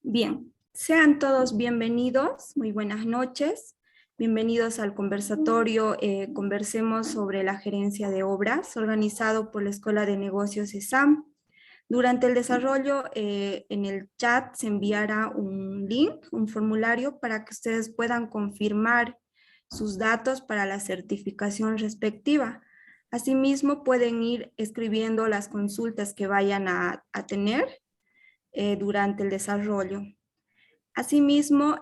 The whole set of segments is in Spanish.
Bien, sean todos bienvenidos, muy buenas noches. Bienvenidos al conversatorio Conversemos sobre la gerencia de obras, organizado por la Escuela de Negocios ESAM. Durante el desarrollo, en el chat se enviará un link, un formulario para que ustedes puedan confirmar sus datos para la certificación respectiva. Asimismo, pueden ir escribiendo las consultas que vayan a tener durante el desarrollo. Asimismo,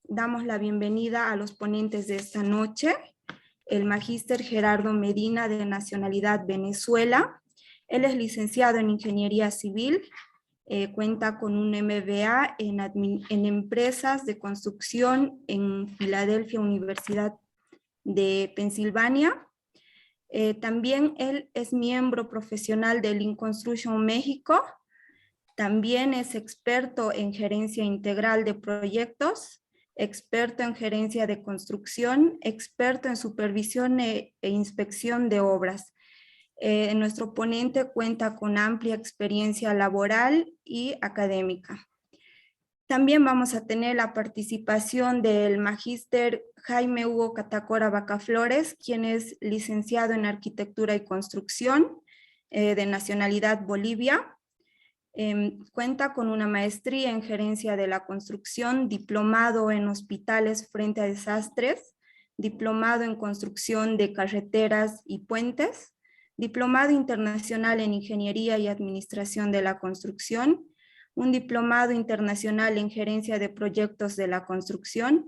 damos la bienvenida a los ponentes de esta noche, el magíster Gerardo Medina, de nacionalidad Venezuela. Él es licenciado en Ingeniería Civil, cuenta con un MBA en Empresas de Construcción en Filadelfia, Universidad de Pensilvania. También él es miembro profesional de Lean Construction México. También es experto en gerencia integral de proyectos, experto en gerencia de construcción, experto en supervisión e inspección de obras. Nuestro ponente cuenta con amplia experiencia laboral y académica. También vamos a tener la participación del magíster Jaime Hugo Catacora Bacaflores, quien es licenciado en Arquitectura y Construcción, de nacionalidad Bolivia. Cuenta con una maestría en gerencia de la construcción, diplomado en hospitales frente a desastres, diplomado en construcción de carreteras y puentes, diplomado internacional en ingeniería y administración de la construcción, un diplomado internacional en gerencia de proyectos de la construcción,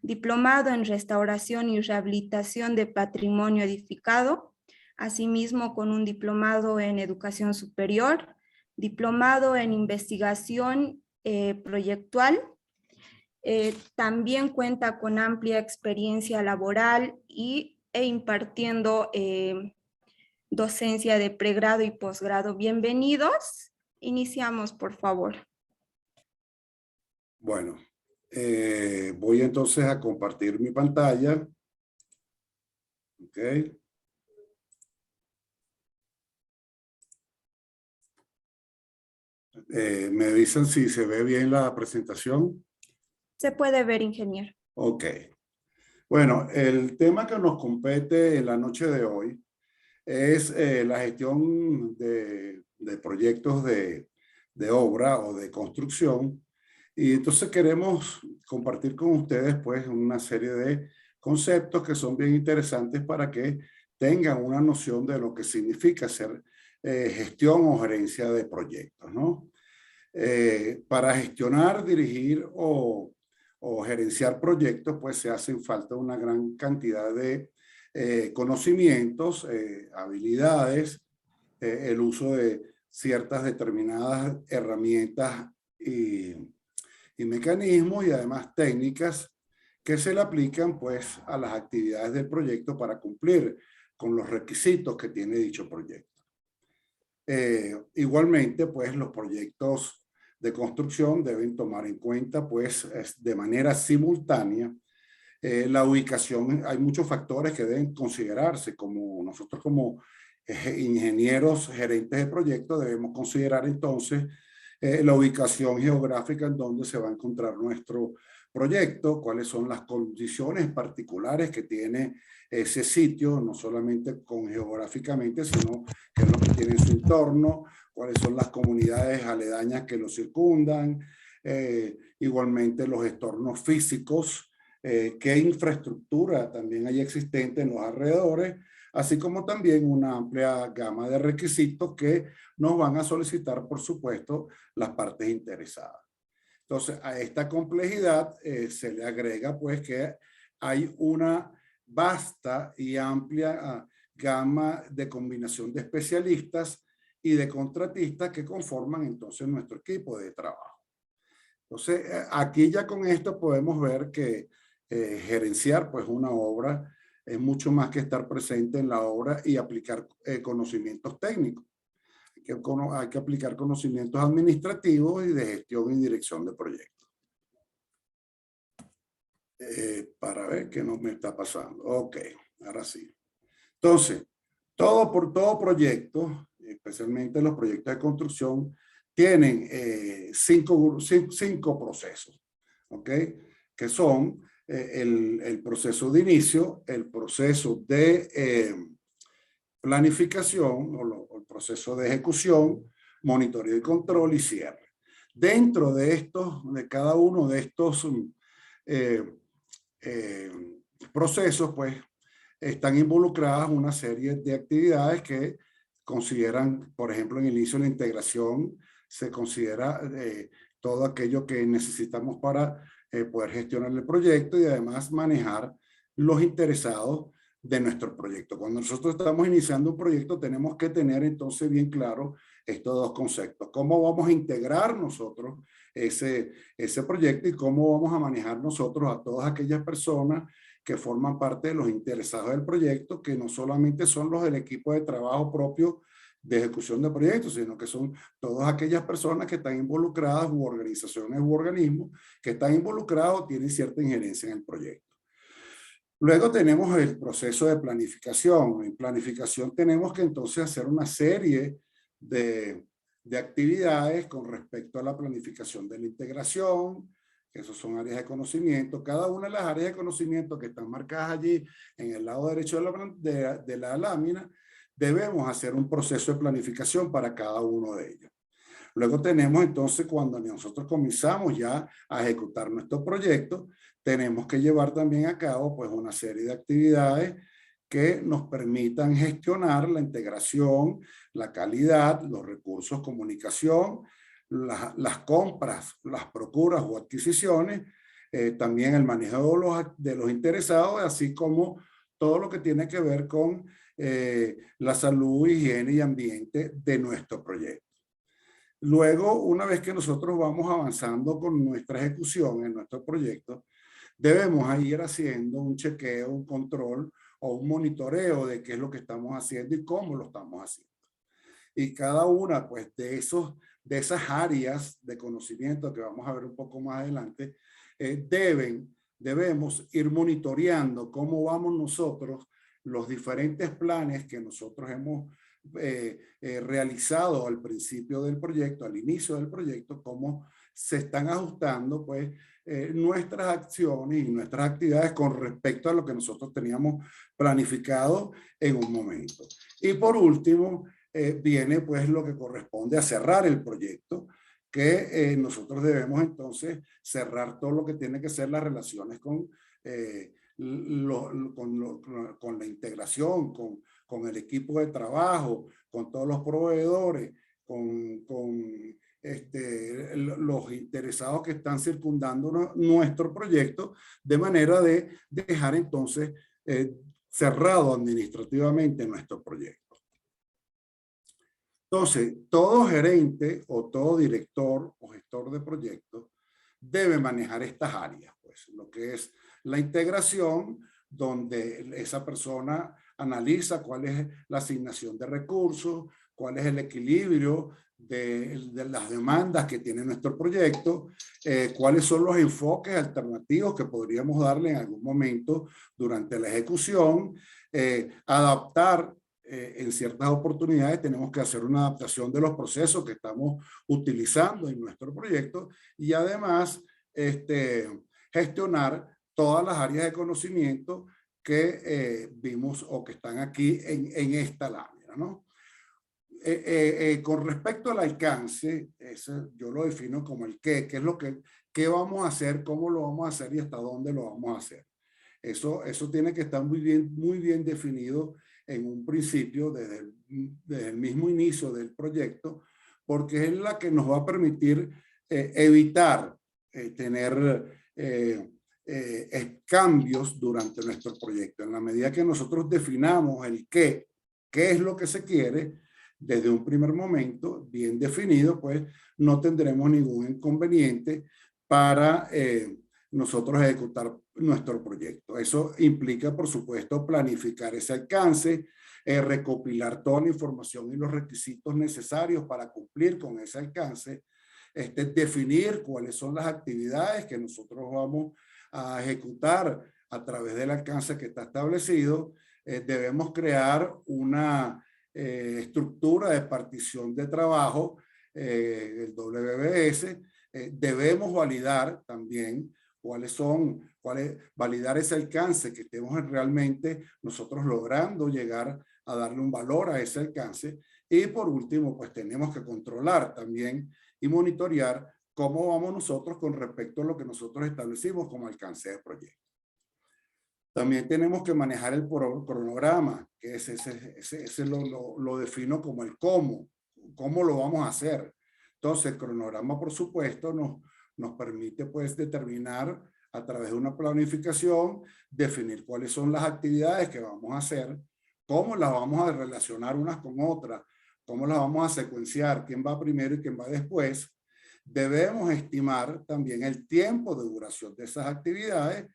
diplomado en restauración y rehabilitación de patrimonio edificado, asimismo con un diplomado en educación superior, diplomado en investigación proyectual. También cuenta con amplia experiencia laboral e impartiendo docencia de pregrado y posgrado. Bienvenidos. Iniciamos, por favor. Bueno, voy entonces a compartir mi pantalla. Ok. ¿Me dicen si se ve bien la presentación? Se puede ver, ingeniero. Ok. Bueno, el tema que nos compete en la noche de hoy es la gestión de proyectos de obra o de construcción. Y entonces queremos compartir con ustedes pues una serie de conceptos que son bien interesantes para que tengan una noción de lo que significa hacer gestión o gerencia de proyectos, ¿no? Para gestionar, dirigir o gerenciar proyectos, pues se hacen falta una gran cantidad de conocimientos, habilidades, el uso de ciertas determinadas herramientas y mecanismos y además técnicas que se le aplican pues a las actividades del proyecto para cumplir con los requisitos que tiene dicho proyecto. Igualmente pues los proyectos de construcción deben tomar en cuenta pues de manera simultánea la ubicación. Hay muchos factores que deben considerarse, como nosotros como ingenieros gerentes de proyectos debemos considerar entonces la ubicación geográfica en donde se va a encontrar nuestro proyecto, cuáles son las condiciones particulares que tiene ese sitio, no solamente geográficamente, sino qué es lo que tiene en su entorno, cuáles son las comunidades aledañas que lo circundan, igualmente los entornos físicos, qué infraestructura también hay existente en los alrededores, así como también una amplia gama de requisitos que nos van a solicitar, por supuesto, las partes interesadas. Entonces, a esta complejidad se le agrega pues que hay una vasta y amplia gama de combinación de especialistas y de contratistas que conforman entonces nuestro equipo de trabajo. Entonces, aquí ya con esto podemos ver que gerenciar pues una obra es mucho más que estar presente en la obra y aplicar conocimientos técnicos. Hay que aplicar conocimientos administrativos y de gestión y dirección de proyectos. Para ver qué no me está pasando. Ok, ahora sí. Entonces, todo proyecto, especialmente los proyectos de construcción, tienen cinco procesos, ¿ok? Que son el proceso de inicio, el proceso de planificación o el proceso de ejecución, monitoreo y control y cierre. Dentro de cada uno de estos eh, eh, procesos, pues, están involucradas una serie de actividades que consideran, por ejemplo, en el inicio de la integración, se considera todo aquello que necesitamos para poder gestionar el proyecto y además manejar los interesados de nuestro proyecto. Cuando nosotros estamos iniciando un proyecto, tenemos que tener entonces bien claro estos dos conceptos. ¿Cómo vamos a integrar nosotros ese proyecto y cómo vamos a manejar nosotros a todas aquellas personas que forman parte de los interesados del proyecto, que no solamente son los del equipo de trabajo propio de ejecución de proyectos, sino que son todas aquellas personas que están involucradas, u organizaciones u organismos que están involucrados o tienen cierta injerencia en el proyecto. Luego tenemos el proceso de planificación. En planificación tenemos que entonces hacer una serie de actividades con respecto a la planificación de la integración, que esos son áreas de conocimiento. Cada una de las áreas de conocimiento que están marcadas allí en el lado derecho de la lámina, debemos hacer un proceso de planificación para cada uno de ellos. Luego tenemos entonces, cuando nosotros comenzamos ya a ejecutar nuestro proyecto, tenemos que llevar también a cabo pues una serie de actividades que nos permitan gestionar la integración, la calidad, los recursos, comunicación, las compras, las procuras o adquisiciones, también el manejo de los interesados, así como todo lo que tiene que ver con la salud, higiene y ambiente de nuestro proyecto. Luego, una vez que nosotros vamos avanzando con nuestra ejecución en nuestro proyecto, debemos ir haciendo un chequeo, un control o un monitoreo de qué es lo que estamos haciendo y cómo lo estamos haciendo. Y cada una pues, de esas áreas de conocimiento que vamos a ver un poco más adelante, debemos ir monitoreando cómo vamos nosotros, los diferentes planes que nosotros hemos realizado al principio del proyecto, al inicio del proyecto, cómo se están ajustando pues nuestras acciones y nuestras actividades con respecto a lo que nosotros teníamos planificado en un momento. Y por último, viene pues lo que corresponde a cerrar el proyecto, que nosotros debemos entonces cerrar todo lo que tiene que ser las relaciones con la integración, con el equipo de trabajo, con todos los proveedores, con los interesados que están circundando nuestro proyecto, de manera de dejar entonces cerrado administrativamente nuestro proyecto. Entonces, todo gerente o todo director o gestor de proyectos debe manejar estas áreas, pues, lo que es la integración, donde esa persona analiza cuál es la asignación de recursos, cuál es el equilibrio de las demandas que tiene nuestro proyecto, cuáles son los enfoques alternativos que podríamos darle en algún momento durante la ejecución, adaptar. En ciertas oportunidades tenemos que hacer una adaptación de los procesos que estamos utilizando en nuestro proyecto y además gestionar todas las áreas de conocimiento que vimos o que están aquí en esta lámina, ¿no? Con respecto al alcance, yo lo defino como el qué es lo qué vamos a hacer, cómo lo vamos a hacer y hasta dónde lo vamos a hacer. Eso tiene que estar muy bien definido en un principio, desde el mismo inicio del proyecto, porque es la que nos va a permitir evitar tener cambios durante nuestro proyecto. En la medida que nosotros definamos el qué es lo que se quiere, desde un primer momento, bien definido, pues no tendremos ningún inconveniente para nosotros ejecutar nuestro proyecto. Eso implica, por supuesto, planificar ese alcance, recopilar toda la información y los requisitos necesarios para cumplir con ese alcance, definir cuáles son las actividades que nosotros vamos a ejecutar a través del alcance que está establecido. Debemos crear una estructura de partición de trabajo el WBS, debemos validar también validar ese alcance que estemos realmente nosotros logrando llegar a darle un valor a ese alcance. Y por último, pues tenemos que controlar también y monitorear cómo vamos nosotros con respecto a lo que nosotros establecimos como alcance de proyecto. También tenemos que manejar el cronograma, que ese lo defino como el cómo lo vamos a hacer. Entonces, el cronograma, por supuesto, nos permite pues determinar a través de una planificación, definir cuáles son las actividades que vamos a hacer, cómo las vamos a relacionar unas con otras, cómo las vamos a secuenciar, quién va primero y quién va después. Debemos estimar también el tiempo de duración de esas actividades.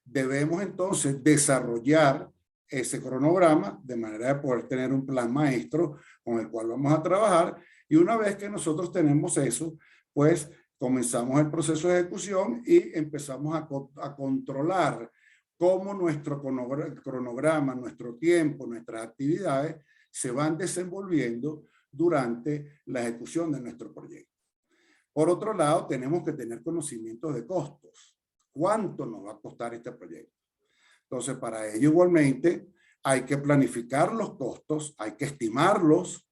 Debemos entonces desarrollar ese cronograma de manera de poder tener un plan maestro con el cual vamos a trabajar, y una vez que nosotros tenemos eso, pues comenzamos el proceso de ejecución y empezamos a controlar cómo nuestro cronograma, nuestro tiempo, nuestras actividades se van desenvolviendo durante la ejecución de nuestro proyecto. Por otro lado, tenemos que tener conocimiento de costos. ¿Cuánto nos va a costar este proyecto? Entonces, para ello igualmente hay que planificar los costos, hay que estimarlos,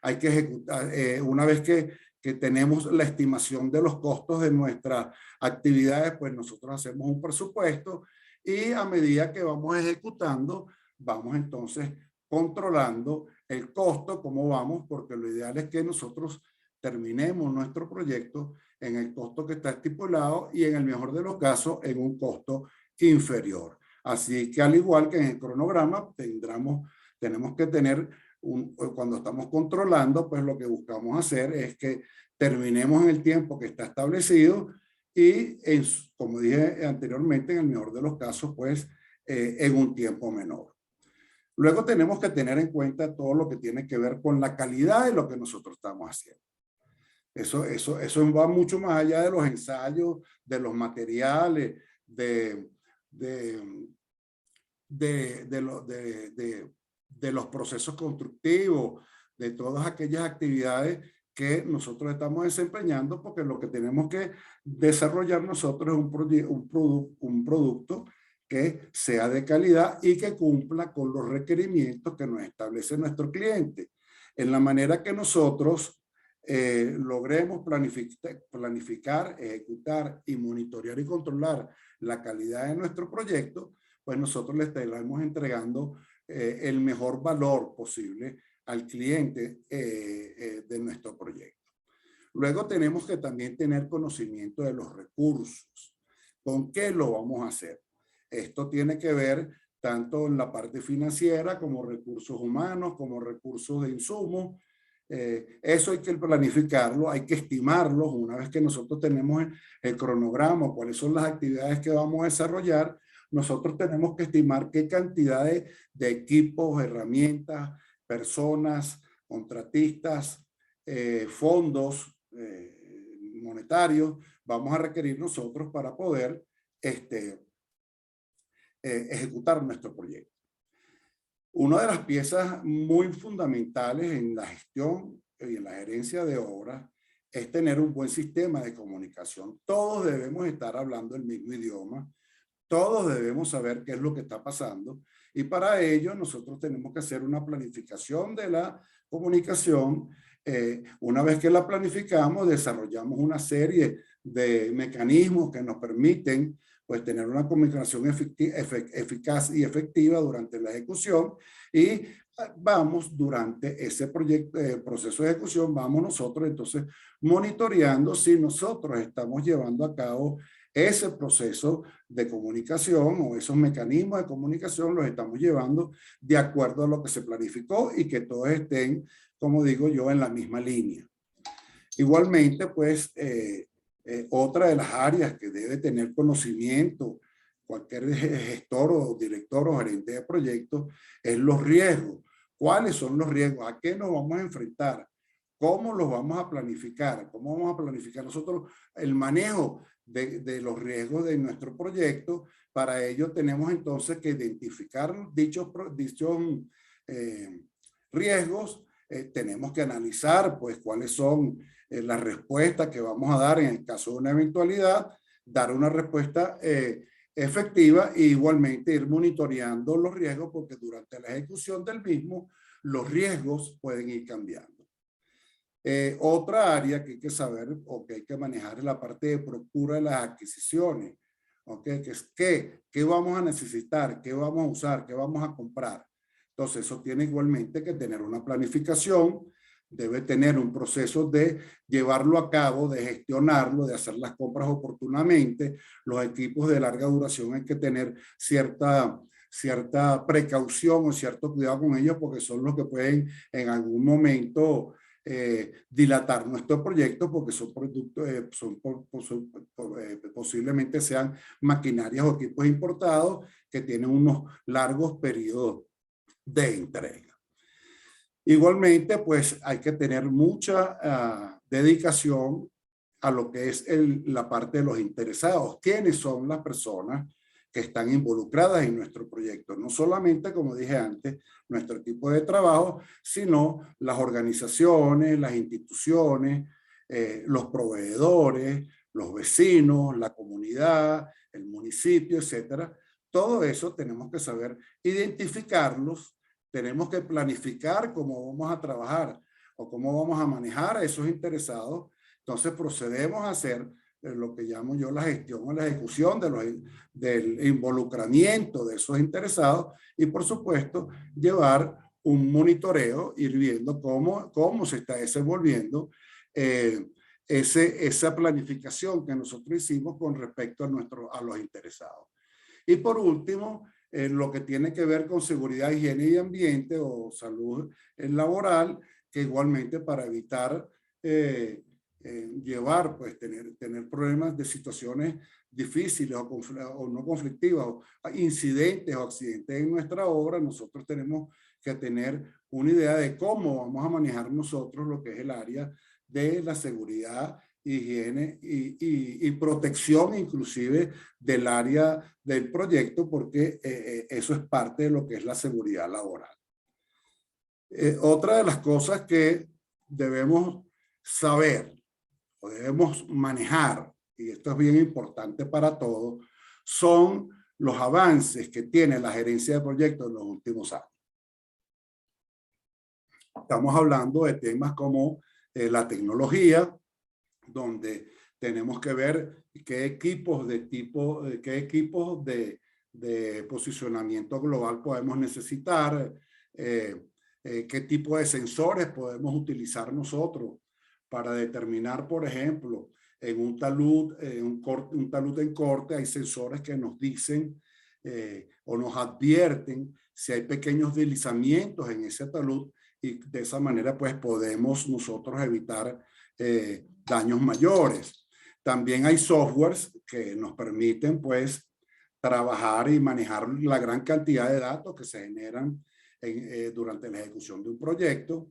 hay que ejecutar, una vez que tenemos la estimación de los costos de nuestras actividades, pues nosotros hacemos un presupuesto y a medida que vamos ejecutando, vamos entonces controlando el costo, cómo vamos, porque lo ideal es que nosotros terminemos nuestro proyecto en el costo que está estipulado y en el mejor de los casos en un costo inferior. Así que al igual que en el cronograma tenemos que tener, cuando estamos controlando, pues lo que buscamos hacer es que terminemos en el tiempo que está establecido y, como dije anteriormente, en el mejor de los casos, pues en un tiempo menor. Luego tenemos que tener en cuenta todo lo que tiene que ver con la calidad de lo que nosotros estamos haciendo. Eso va mucho más allá de los ensayos, de los materiales, de los procesos constructivos, de todas aquellas actividades que nosotros estamos desempeñando, porque lo que tenemos que desarrollar nosotros es un producto que sea de calidad y que cumpla con los requerimientos que nos establece nuestro cliente. En la manera que nosotros logremos planificar, ejecutar y monitorear y controlar la calidad de nuestro proyecto, pues nosotros le estaremos entregando el mejor valor posible al cliente de nuestro proyecto. Luego tenemos que también tener conocimiento de los recursos. ¿Con qué lo vamos a hacer? Esto tiene que ver tanto en la parte financiera como recursos humanos, como recursos de insumos. Eso hay que planificarlo, hay que estimarlo. Una vez que nosotros tenemos el cronograma, cuáles son las actividades que vamos a desarrollar, nosotros tenemos que estimar qué cantidad de equipos, herramientas, personas, contratistas, fondos monetarios vamos a requerir nosotros para poder ejecutar nuestro proyecto. Una de las piezas muy fundamentales en la gestión y en la gerencia de obras es tener un buen sistema de comunicación. Todos debemos estar hablando el mismo idioma, todos debemos saber qué es lo que está pasando, y para ello nosotros tenemos que hacer una planificación de la comunicación. Una vez que la planificamos, desarrollamos una serie de mecanismos que nos permiten pues tener una comunicación eficaz y efectiva durante la ejecución, y vamos durante ese proceso de ejecución, vamos nosotros entonces monitoreando si nosotros estamos llevando a cabo ese proceso de comunicación o esos mecanismos de comunicación los estamos llevando de acuerdo a lo que se planificó y que todos estén, como digo yo, en la misma línea. Igualmente, pues, otra de las áreas que debe tener conocimiento cualquier gestor o director o gerente de proyectos es los riesgos. ¿Cuáles son los riesgos? ¿A qué nos vamos a enfrentar? ¿Cómo los vamos a planificar? ¿Cómo vamos a planificar nosotros el manejo de los riesgos de nuestro proyecto? Para ello tenemos entonces que identificar dichos riesgos tenemos que analizar pues cuáles son las respuestas que vamos a dar en el caso de una eventualidad, dar una respuesta efectiva e igualmente ir monitoreando los riesgos porque durante la ejecución del mismo los riesgos pueden ir cambiando. Otra área que hay que saber o que hay que manejar es la parte de procura de las adquisiciones. ¿Okay? Que es qué vamos a necesitar, qué vamos a usar, qué vamos a comprar. Entonces eso tiene igualmente que tener una planificación, debe tener un proceso de llevarlo a cabo, de gestionarlo, de hacer las compras oportunamente. Los equipos de larga duración hay que tener cierta precaución o cierto cuidado con ellos porque son los que pueden en algún momento dilatar nuestro proyecto porque son productos, posiblemente sean maquinarias o equipos importados que tienen unos largos periodos de entrega. Igualmente, pues hay que tener mucha dedicación a lo que es la parte de los interesados. ¿Quiénes son las personas que están involucradas en nuestro proyecto? No solamente, como dije antes, nuestro equipo de trabajo, sino las organizaciones, las instituciones, los proveedores, los vecinos, la comunidad, el municipio, etcétera. Todo eso tenemos que saber identificarlos. Tenemos que planificar cómo vamos a trabajar o cómo vamos a manejar a esos interesados. Entonces procedemos a hacer lo que llamo yo la gestión o la ejecución del involucramiento de esos interesados y por supuesto llevar un monitoreo, ir viendo cómo se está desenvolviendo esa planificación que nosotros hicimos con respecto a los interesados. Y por último, lo que tiene que ver con seguridad, higiene y ambiente o salud laboral, que igualmente para evitar llevar, pues tener problemas de situaciones difíciles o no conflictivas, o incidentes o accidentes en nuestra obra, nosotros tenemos que tener una idea de cómo vamos a manejar nosotros lo que es el área de la seguridad, higiene y protección inclusive del área del proyecto porque eso es parte de lo que es la seguridad laboral. Otra de las cosas que debemos saber o debemos manejar, y esto es bien importante para todos, son los avances que tiene la gerencia de proyectos en los últimos años. Estamos hablando de temas como la tecnología, donde tenemos que ver qué equipos de posicionamiento global podemos necesitar, qué tipo de sensores podemos utilizar nosotros para determinar, por ejemplo, en un talud en corte hay sensores que nos dicen o nos advierten si hay pequeños deslizamientos en ese talud y de esa manera pues podemos nosotros evitar daños mayores. También hay softwares que nos permiten pues trabajar y manejar la gran cantidad de datos que se generan durante la ejecución de un proyecto.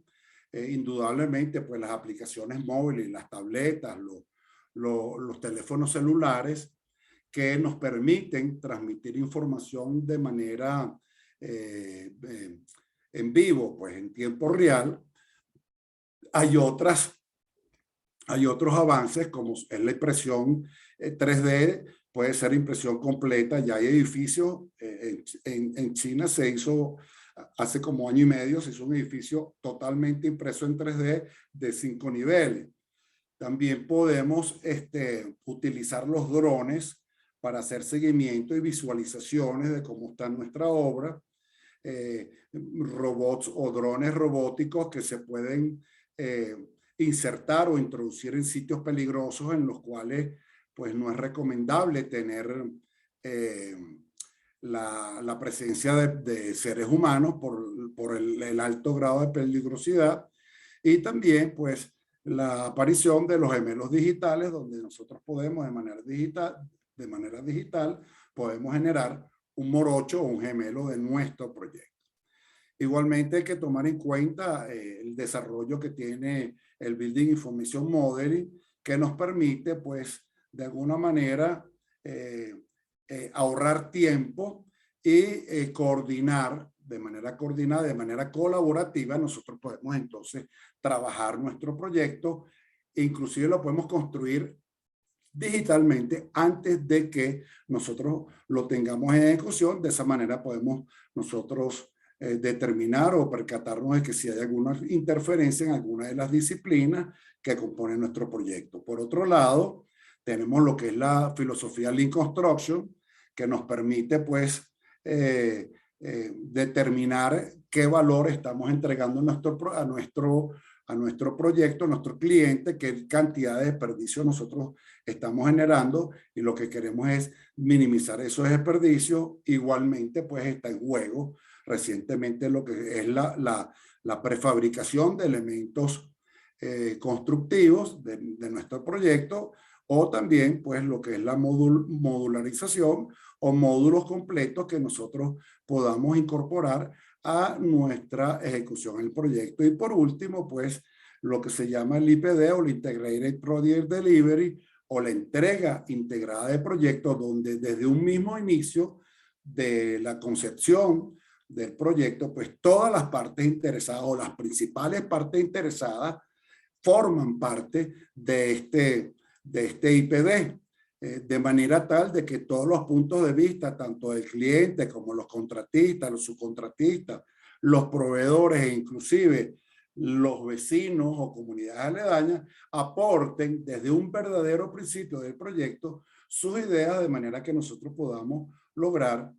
Indudablemente pues las aplicaciones móviles, las tabletas, los teléfonos celulares que nos permiten transmitir información de manera en vivo, pues en tiempo real. Hay otros avances como es la impresión 3D, puede ser impresión completa. Ya hay edificios, en China se hizo hace como año y medio, se hizo un edificio totalmente impreso en 3D de 5 niveles. También podemos utilizar los drones para hacer seguimiento y visualizaciones de cómo está nuestra obra. Robots o drones robóticos que se pueden insertar o introducir en sitios peligrosos en los cuales pues no es recomendable tener la presencia de seres humanos por el alto grado de peligrosidad. Y también pues la aparición de los gemelos digitales, donde nosotros podemos de manera digital podemos generar un morocho o un gemelo de nuestro proyecto. Igualmente hay que tomar en cuenta el desarrollo que tiene el Building Information Modeling, que nos permite, pues, de alguna manera ahorrar tiempo y coordinar de manera coordinada, de manera colaborativa, nosotros podemos entonces trabajar nuestro proyecto, e inclusive lo podemos construir digitalmente antes de que nosotros lo tengamos en ejecución. De esa manera podemos nosotros determinar o percatarnos de que si hay alguna interferencia en alguna de las disciplinas que componen nuestro proyecto. Por otro lado, tenemos lo que es la filosofía Lean Construction, que nos permite pues determinar qué valor estamos entregando a nuestro proyecto, a nuestro cliente, qué cantidad de desperdicio nosotros estamos generando, y lo que queremos es minimizar esos desperdicios. Igualmente pues está en juego recientemente lo que es la prefabricación de elementos constructivos de nuestro proyecto, o también pues lo que es la modularización o módulos completos que nosotros podamos incorporar a nuestra ejecución del proyecto. Y por último, pues lo que se llama el IPD, o el Integrated Project Delivery, o la entrega integrada de proyectos, donde desde un mismo inicio de la concepción del proyecto, pues todas las partes interesadas o las principales partes interesadas forman parte de este IPD, de manera tal de que todos los puntos de vista, tanto del cliente como los contratistas, los subcontratistas, los proveedores e inclusive los vecinos o comunidades aledañas, aporten desde un verdadero principio del proyecto sus ideas, de manera que nosotros podamos lograr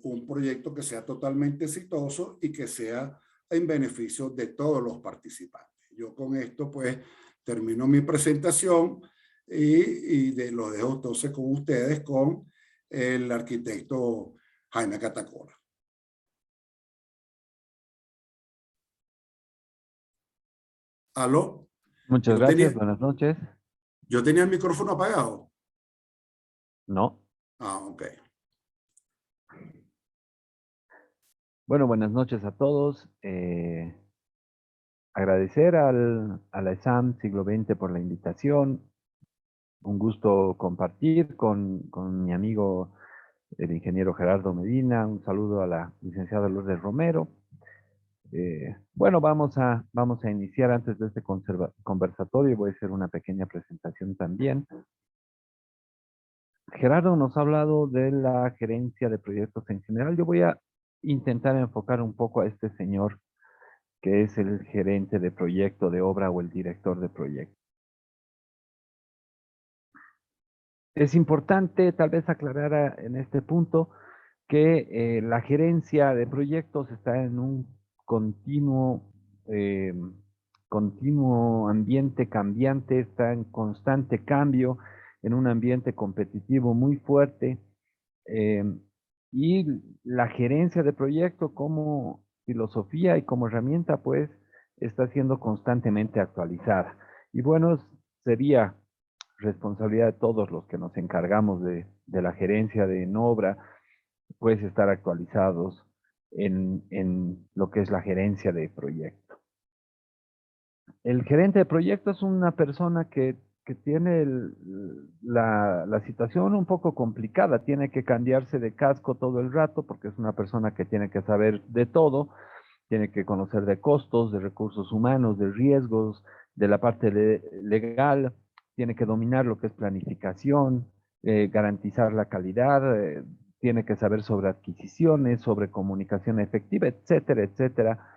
un proyecto que sea totalmente exitoso y que sea en beneficio de todos los participantes. Yo con esto pues termino mi presentación y los dejo entonces con ustedes, con el arquitecto Jaime Catacora. ¿Aló? Muchas gracias, buenas noches. ¿Yo tenía el micrófono apagado? No. Ah, ok. Bueno, buenas noches a todos. Agradecer a la ESAM Siglo XX por la invitación. Un gusto compartir con mi amigo el ingeniero Gerardo Medina. Un saludo a la licenciada Lourdes Romero. Bueno, vamos a iniciar. Antes de este conversatorio voy a hacer una pequeña presentación también. Gerardo nos ha hablado de la gerencia de proyectos en general. Yo voy a intentar enfocar un poco a este señor que es el gerente de proyecto de obra o el director de proyecto. Es importante tal vez aclarar en este punto que la gerencia de proyectos está en un continuo ambiente cambiante, está en constante cambio, en un ambiente competitivo muy fuerte. Y la gerencia de proyecto como filosofía y como herramienta, pues, está siendo constantemente actualizada. Y bueno, sería responsabilidad de todos los que nos encargamos de la gerencia de en obra, pues, estar actualizados en lo que es la gerencia de proyecto. El gerente de proyecto es una persona que tiene la situación un poco complicada, tiene que cambiarse de casco todo el rato porque es una persona que tiene que saber de todo, tiene que conocer de costos, de recursos humanos, de riesgos, de la parte legal, tiene que dominar lo que es planificación, garantizar la calidad, tiene que saber sobre adquisiciones, sobre comunicación efectiva, etcétera, etcétera.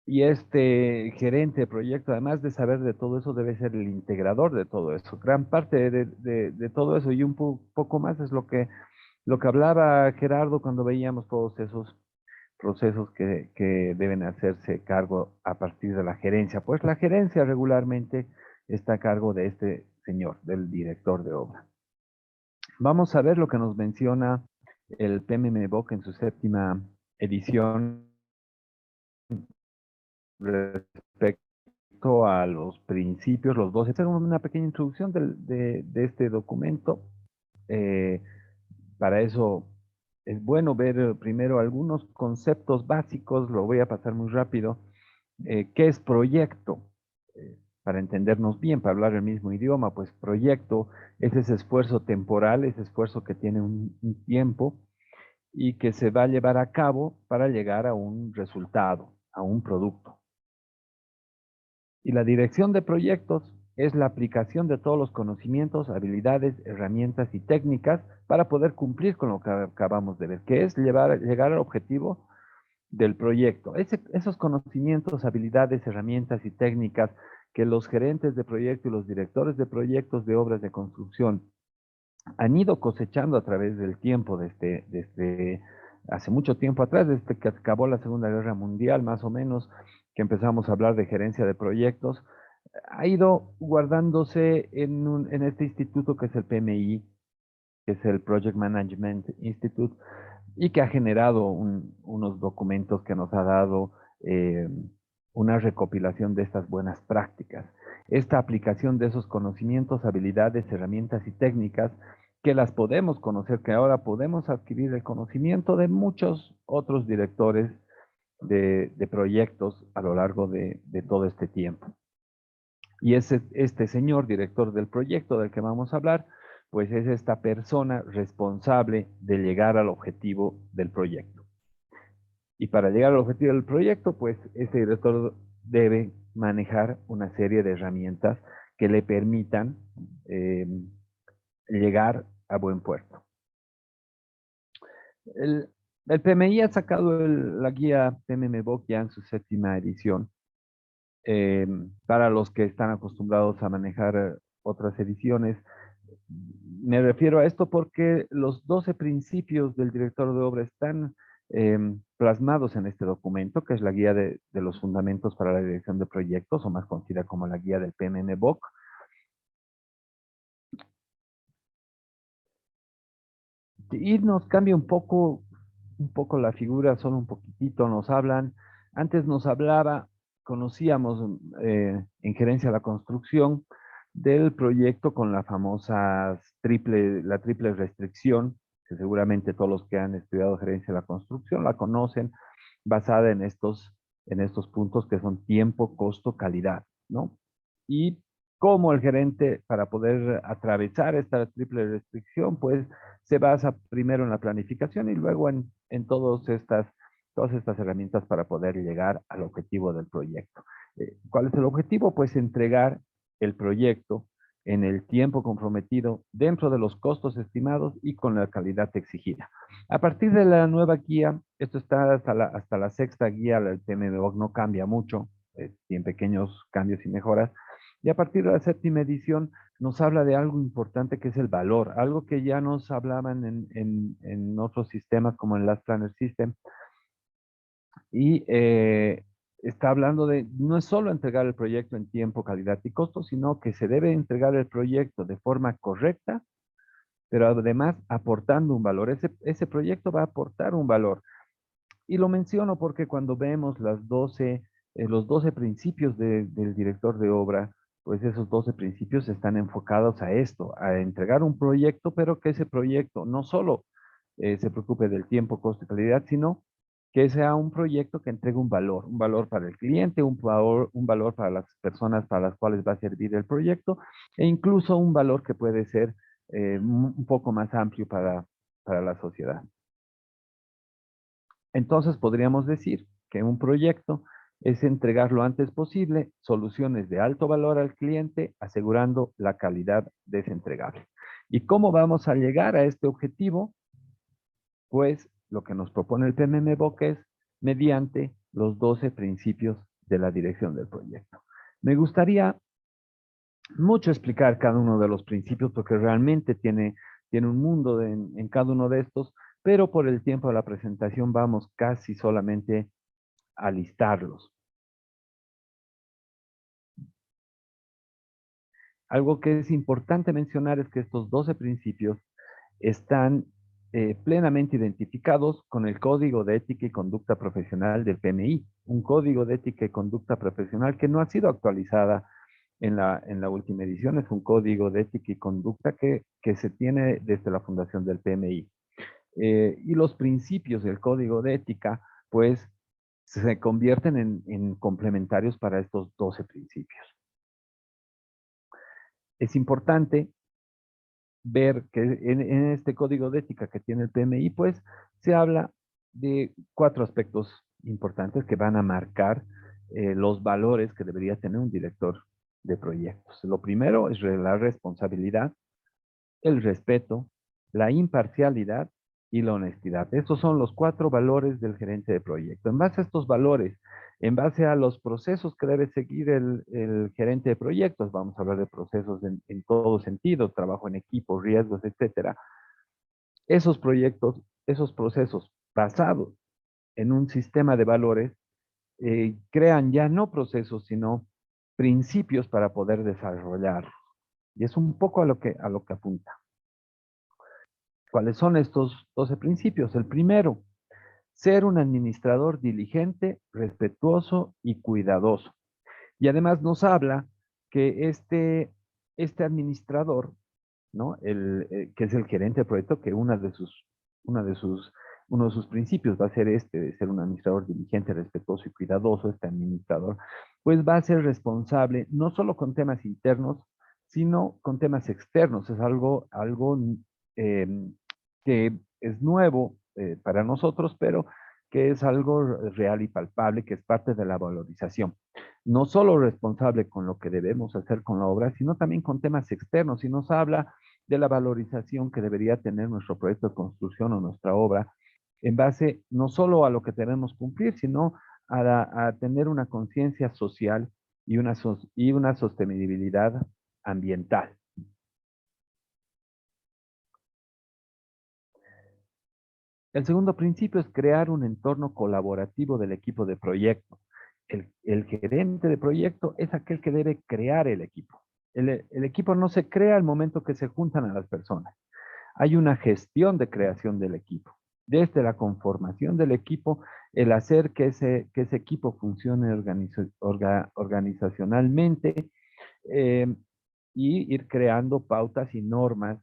Y este gerente de proyecto, además de saber de todo eso, debe ser el integrador de todo eso. Gran parte de todo eso y un poco más es lo que hablaba Gerardo cuando veíamos todos esos procesos que deben hacerse cargo a partir de la gerencia. Pues la gerencia regularmente está a cargo de este señor, del director de obra. Vamos a ver lo que nos menciona el PMBOK en su 7ª edición respecto a los principios, los 12. Esta es una pequeña introducción de este documento. Para eso es bueno ver primero algunos conceptos básicos, lo voy a pasar muy rápido. ¿Qué es proyecto? Para entendernos bien, para hablar el mismo idioma, pues proyecto es ese esfuerzo temporal, ese esfuerzo que tiene un tiempo y que se va a llevar a cabo para llegar a un resultado, a un producto. Y la dirección de proyectos es la aplicación de todos los conocimientos, habilidades, herramientas y técnicas para poder cumplir con lo que acabamos de ver, que es llegar al objetivo del proyecto. Esos conocimientos, habilidades, herramientas y técnicas que los gerentes de proyecto y los directores de proyectos de obras de construcción han ido cosechando a través del tiempo, desde hace mucho tiempo atrás, desde que acabó la Segunda Guerra Mundial, más o menos, que empezamos a hablar de gerencia de proyectos, ha ido guardándose en este instituto que es el PMI, que es el Project Management Institute, y que ha generado unos documentos que nos ha dado una recopilación de estas buenas prácticas. Esta aplicación de esos conocimientos, habilidades, herramientas y técnicas que las podemos conocer, que ahora podemos adquirir el conocimiento de muchos otros directores de proyectos a lo largo de todo este tiempo. Y este señor director del proyecto del que vamos a hablar, pues es esta persona responsable de llegar al objetivo del proyecto. Y para llegar al objetivo del proyecto, pues este director debe manejar una serie de herramientas que le permitan llegar a buen puerto. El PMI ha sacado la guía PMMBOK ya en su 7ª edición. Para los que están acostumbrados a manejar otras ediciones, me refiero a esto porque los 12 principios del director de obra están plasmados en este documento, que es la guía de los fundamentos para la dirección de proyectos, o más conocida como la guía del PMMBOK. Y nos cambia un poco la figura, solo un poquitito nos hablan. Antes nos hablaba, conocíamos en gerencia de la construcción del proyecto con la famosa la triple restricción, que seguramente todos los que han estudiado gerencia de la construcción la conocen, basada en estos puntos que son tiempo, costo, calidad, ¿no? Y cómo el gerente, para poder atravesar esta triple restricción, pues se basa primero en la planificación y luego en todas estas herramientas para poder llegar al objetivo del proyecto. ¿Cuál es el objetivo? Pues entregar el proyecto en el tiempo comprometido, dentro de los costos estimados y con la calidad exigida. A partir de la nueva guía, esto está hasta la 6ª guía, el PMBOK no cambia mucho, tiene pequeños cambios y mejoras, y a partir de la 7ª edición nos habla de algo importante que es el valor, algo que ya nos hablaban en otros sistemas como el Last Planner System, y está hablando de no es solo entregar el proyecto en tiempo, calidad y costo, sino que se debe entregar el proyecto de forma correcta, pero además aportando un valor. Ese proyecto va a aportar un valor. Y lo menciono porque cuando vemos los 12 principios del director de obra, pues esos 12 principios están enfocados a esto, a entregar un proyecto, pero que ese proyecto no solo se preocupe del tiempo, costo y calidad, sino que sea un proyecto que entregue un valor para el cliente, un valor para las personas para las cuales va a servir el proyecto, e incluso un valor que puede ser un poco más amplio para la sociedad. Entonces podríamos decir que un proyecto es entregar lo antes posible soluciones de alto valor al cliente, asegurando la calidad de ese entregable. ¿Y cómo vamos a llegar a este objetivo? Pues lo que nos propone el PMMBOK es mediante los 12 principios de la dirección del proyecto. Me gustaría mucho explicar cada uno de los principios porque realmente tiene un mundo en cada uno de estos, pero por el tiempo de la presentación vamos casi solamente a listarlos. Algo que es importante mencionar es que estos 12 principios están plenamente identificados con el Código de Ética y Conducta Profesional del PMI, un Código de Ética y Conducta Profesional que no ha sido actualizada en la última edición, es un Código de Ética y Conducta que se tiene desde la fundación del PMI. Y los principios del Código de Ética, pues, se convierten en complementarios para estos 12 principios. Es importante ver que en este código de ética que tiene el PMI, pues se habla de 4 aspectos importantes que van a marcar los valores que debería tener un director de proyectos. Lo primero es la responsabilidad, el respeto, la imparcialidad y la honestidad. Estos son los 4 valores del gerente de proyecto. En base a estos valores, en base a los procesos que debe seguir el gerente de proyectos, vamos a hablar de procesos en todo sentido, trabajo en equipo, riesgos, etcétera. Esos proyectos, esos procesos basados en un sistema de valores, crean ya no procesos, sino principios para poder desarrollarlos. Y es un poco a lo que apunta. ¿Cuáles son estos 12 principios? El primero, ser un administrador diligente, respetuoso y cuidadoso. Y además nos habla que este administrador, ¿no? Que es el gerente de proyecto, que uno de sus principios va a ser de ser un administrador diligente, respetuoso y cuidadoso, este administrador, pues va a ser responsable no solo con temas internos, sino con temas externos. Es algo eh, que es nuevo para nosotros, pero que es algo real y palpable, que es parte de la valorización. No solo responsable con lo que debemos hacer con la obra, sino también con temas externos. Y nos habla de la valorización que debería tener nuestro proyecto de construcción o nuestra obra en base no solo a lo que debemos cumplir, sino a tener una conciencia social y una sostenibilidad ambiental. El segundo principio es crear un entorno colaborativo del equipo de proyecto. El gerente de proyecto es aquel que debe crear el equipo. El equipo no se crea al momento que se juntan a las personas. Hay una gestión de creación del equipo. Desde la conformación del equipo, el hacer que ese equipo funcione organizacionalmente eh, y ir creando pautas y normas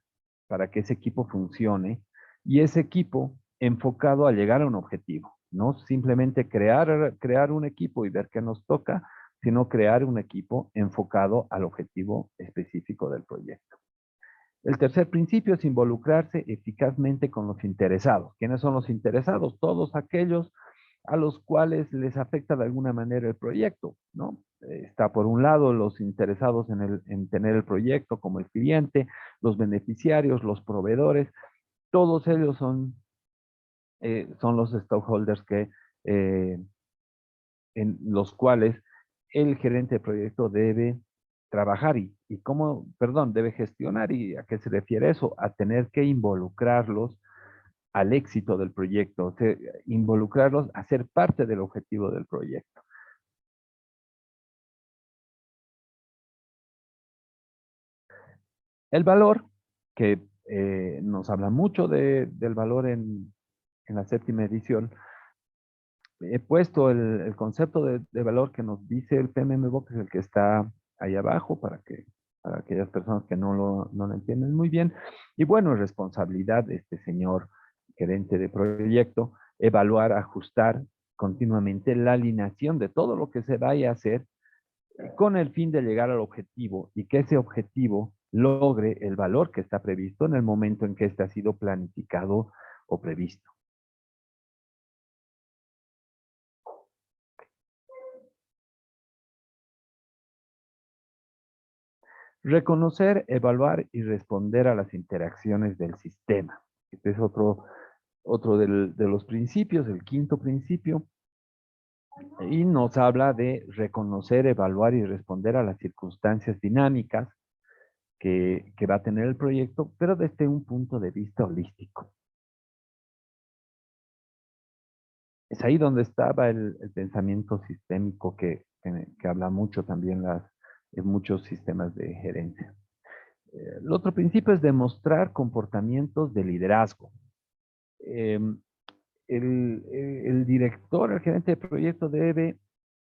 para que ese equipo funcione y ese equipo enfocado a llegar a un objetivo. No simplemente crear un equipo y ver qué nos toca, sino crear un equipo enfocado al objetivo específico del proyecto. El tercer principio es involucrarse eficazmente con los interesados. ¿Quiénes son los interesados? Todos aquellos a los cuales les afecta de alguna manera el proyecto, ¿no? Está por un lado los interesados en tener el proyecto, como el cliente, los beneficiarios, los proveedores, todos ellos son los stakeholders en los cuales el gerente de proyecto debe trabajar debe gestionar. ¿Y a qué se refiere eso? A tener que involucrarlos al éxito del proyecto, o sea, involucrarlos a ser parte del objetivo del proyecto. El valor, que nos habla mucho del valor en la séptima edición. He puesto el concepto de valor que nos dice el PMM, que es el que está ahí abajo, para aquellas personas que no lo entienden muy bien. Y bueno, es responsabilidad de este señor gerente de proyecto evaluar, ajustar continuamente la alineación de todo lo que se vaya a hacer con el fin de llegar al objetivo y que ese objetivo logre el valor que está previsto en el momento en que este ha sido planificado o previsto. Reconocer, evaluar y responder a las interacciones del sistema. Este es otro de los principios, el quinto principio, y nos habla de reconocer, evaluar y responder a las circunstancias dinámicas que va a tener el proyecto, pero desde un punto de vista holístico. Es ahí donde estaba el pensamiento sistémico que habla mucho también en muchos sistemas de gerencia. El otro principio es demostrar comportamientos de liderazgo. El director, el gerente de proyecto debe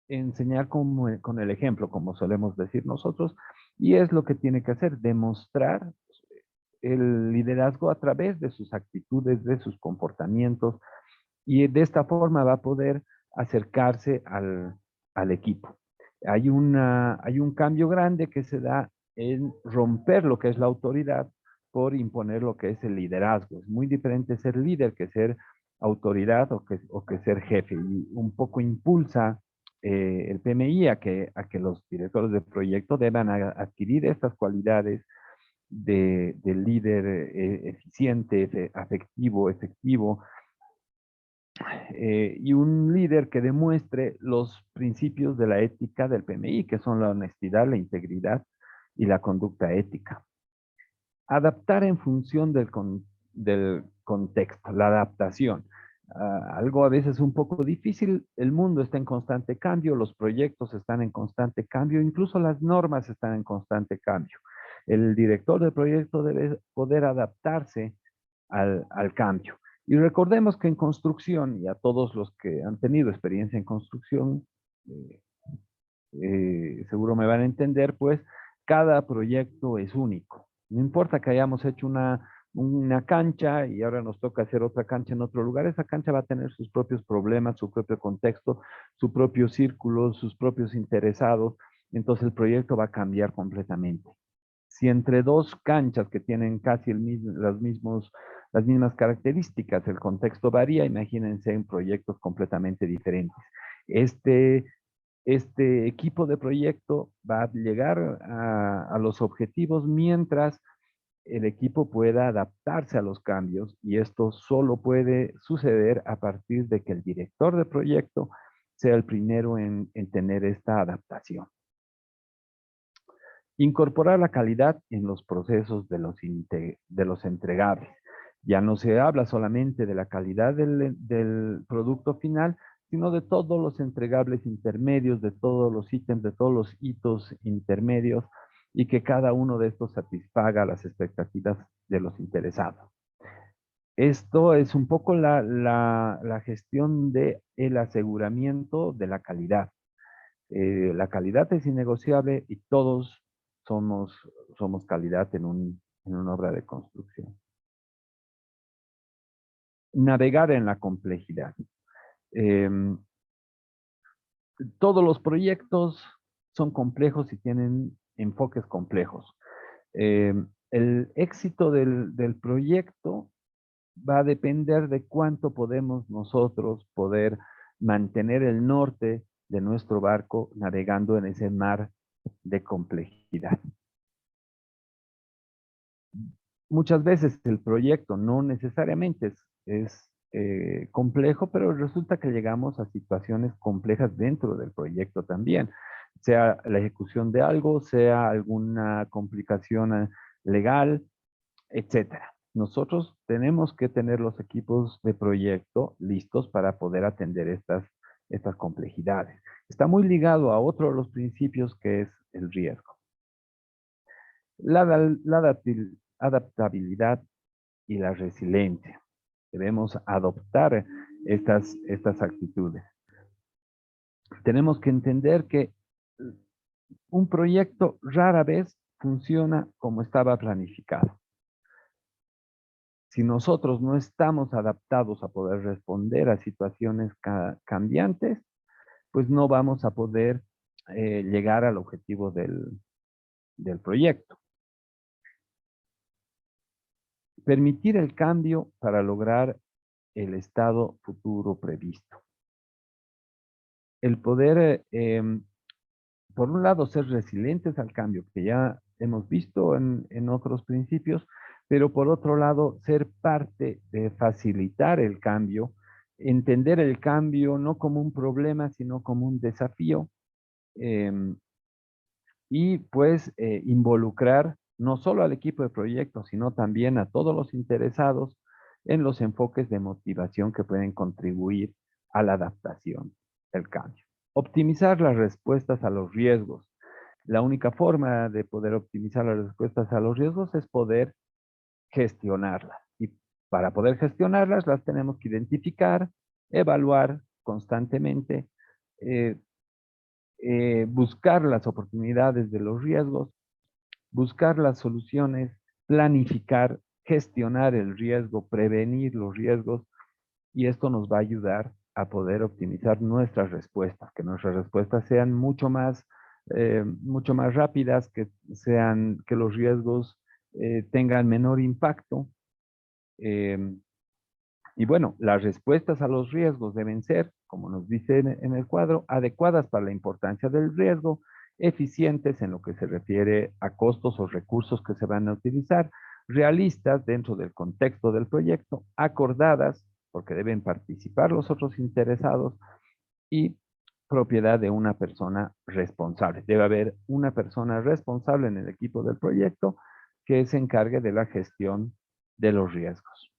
enseñar con el ejemplo, como solemos decir nosotros, y es lo que tiene que hacer, demostrar el liderazgo a través de sus actitudes, de sus comportamientos, y de esta forma va a poder acercarse al equipo. Hay un cambio grande que se da en romper lo que es la autoridad por imponer lo que es el liderazgo. Es muy diferente ser líder que ser autoridad o que ser jefe. Y un poco impulsa el PMI a que los directores de proyecto deban adquirir estas cualidades de líder eficiente, afectivo, efectivo, y un líder que demuestre los principios de la ética del PMI, que son la honestidad, la integridad y la conducta ética. Adaptar en función del contexto, la adaptación. Algo a veces un poco difícil, el mundo está en constante cambio, los proyectos están en constante cambio, incluso las normas están en constante cambio. El director del proyecto debe poder adaptarse al cambio. Y recordemos que en construcción, y a todos los que han tenido experiencia en construcción, seguro me van a entender, pues cada proyecto es único. No importa que hayamos hecho una cancha y ahora nos toca hacer otra cancha en otro lugar, esa cancha va a tener sus propios problemas, su propio contexto, su propio círculo, sus propios interesados, entonces el proyecto va a cambiar completamente. Si entre dos canchas que tienen casi las mismas características, el contexto varía, imagínense en proyectos completamente diferentes. Este equipo de proyecto va a llegar a los objetivos mientras el equipo pueda adaptarse a los cambios y esto solo puede suceder a partir de que el director de proyecto sea el primero en tener esta adaptación. Incorporar la calidad en los procesos de los entregables. Ya no se habla solamente de la calidad del producto final, sino de todos los entregables intermedios, de todos los ítems, de todos los hitos intermedios, y que cada uno de estos satisfaga las expectativas de los interesados. Esto es un poco la gestión del aseguramiento de la calidad. La calidad es innegociable y todos somos calidad en una obra de construcción. Navegar en la complejidad. Todos los proyectos son complejos y tienen enfoques complejos. El éxito del proyecto va a depender de cuánto podemos nosotros poder mantener el norte de nuestro barco navegando en ese mar de complejidad. Muchas veces el proyecto no necesariamente es complejo, pero resulta que llegamos a situaciones complejas dentro del proyecto también, sea la ejecución de algo, sea alguna complicación legal, etcétera. Nosotros tenemos que tener los equipos de proyecto listos para poder atender estas complejidades. Está muy ligado a otro de los principios que es el riesgo. La adaptabilidad y la resiliencia. Debemos adoptar estas actitudes. Tenemos que entender que un proyecto rara vez funciona como estaba planificado. Si nosotros no estamos adaptados a poder responder a situaciones cambiantes, pues no vamos a poder llegar al objetivo del proyecto. Permitir el cambio para lograr el estado futuro previsto. El poder, por un lado, ser resilientes al cambio, que ya hemos visto en otros principios, pero por otro lado, ser parte de facilitar el cambio, entender el cambio no como un problema, sino como un desafío, y pues involucrar no solo al equipo de proyecto, sino también a todos los interesados en los enfoques de motivación que pueden contribuir a la adaptación del cambio. Optimizar las respuestas a los riesgos. La única forma de poder optimizar las respuestas a los riesgos es poder gestionarlas. Y para poder gestionarlas, las tenemos que identificar, evaluar constantemente, buscar las oportunidades de los riesgos, buscar las soluciones, planificar, gestionar el riesgo, prevenir los riesgos, y esto nos va a ayudar a poder optimizar nuestras respuestas, que nuestras respuestas sean mucho más rápidas, que los riesgos tengan menor impacto. Y bueno, las respuestas a los riesgos deben ser, como nos dice en el cuadro, adecuadas para la importancia del riesgo, eficientes en lo que se refiere a costos o recursos que se van a utilizar, realistas dentro del contexto del proyecto, acordadas, porque deben participar los otros interesados, y propiedad de una persona responsable. Debe haber una persona responsable en el equipo del proyecto que se encargue de la gestión de los riesgos.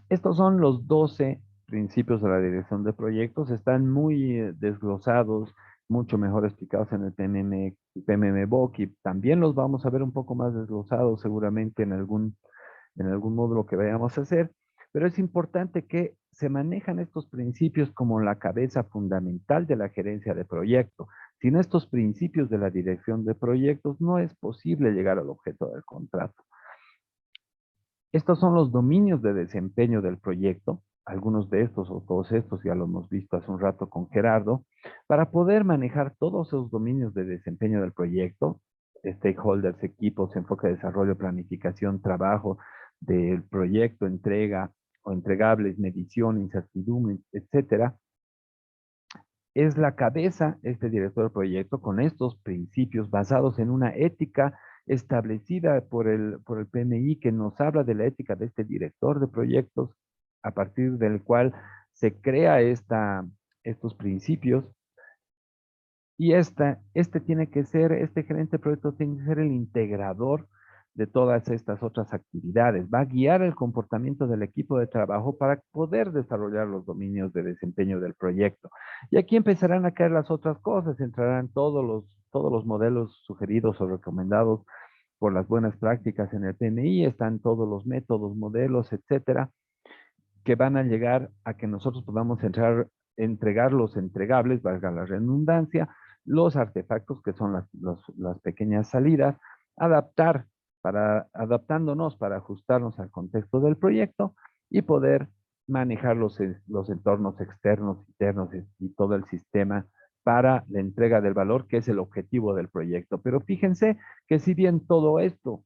Estos son los 12 principios de la dirección de proyectos. Están muy desglosados, mucho mejor explicados en el PMBOK, y también los vamos a ver un poco más desglosados seguramente en algún módulo que vayamos a hacer. Pero es importante que se manejan estos principios como la cabeza fundamental de la gerencia de proyecto. Sin estos principios de la dirección de proyectos no es posible llegar al objeto del contrato. Estos son los dominios de desempeño del proyecto. Algunos de estos o todos estos ya lo hemos visto hace un rato con Gerardo. Para poder manejar todos esos dominios de desempeño del proyecto, stakeholders, equipos, enfoque de desarrollo, planificación, trabajo del proyecto, entrega o entregables, medición, incertidumbre, etcétera, es la cabeza, este director del proyecto, con estos principios basados en una ética establecida por el PMI, que nos habla de la ética de este director de proyectos, a partir del cual se crea estos principios. Y este gerente de proyectos tiene que ser el integrador de todas estas otras actividades. Va a guiar el comportamiento del equipo de trabajo para poder desarrollar los dominios de desempeño del proyecto. Y aquí empezarán a caer las otras cosas, entrarán todos los modelos sugeridos o recomendados por las buenas prácticas en el PMI, están todos los métodos, modelos, etcétera, que van a llegar a que nosotros podamos entregar los entregables, valga la redundancia, los artefactos que son las pequeñas salidas, adaptándonos para ajustarnos al contexto del proyecto y poder manejar los entornos externos, internos y todo el sistema para la entrega del valor, que es el objetivo del proyecto. Pero fíjense que si bien todo esto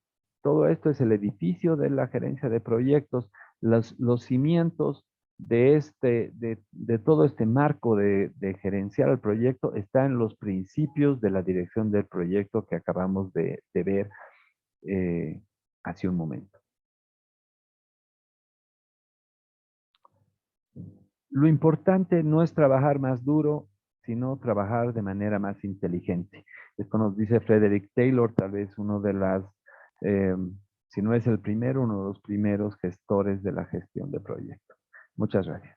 es el edificio de la gerencia de proyectos, los cimientos de todo este marco de gerenciar el proyecto está en los principios de la dirección del proyecto que acabamos de ver hace un momento. Lo importante no es trabajar más duro, sino trabajar de manera más inteligente. Esto nos dice Frederick Taylor, tal vez uno de si no es el primero, uno de los primeros gestores de la gestión de proyectos. Muchas gracias.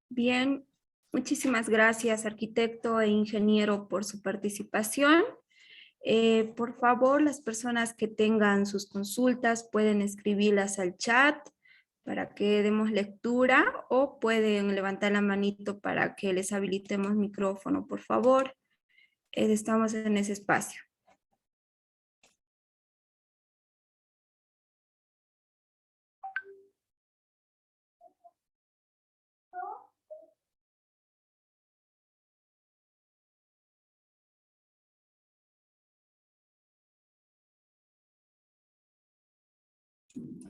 Bien, muchísimas gracias, arquitecto e ingeniero, por su participación. Por favor, las personas que tengan sus consultas pueden escribirlas al chat para que demos lectura, o pueden levantar la manito para que les habilitemos micrófono, por favor. Estamos en ese espacio.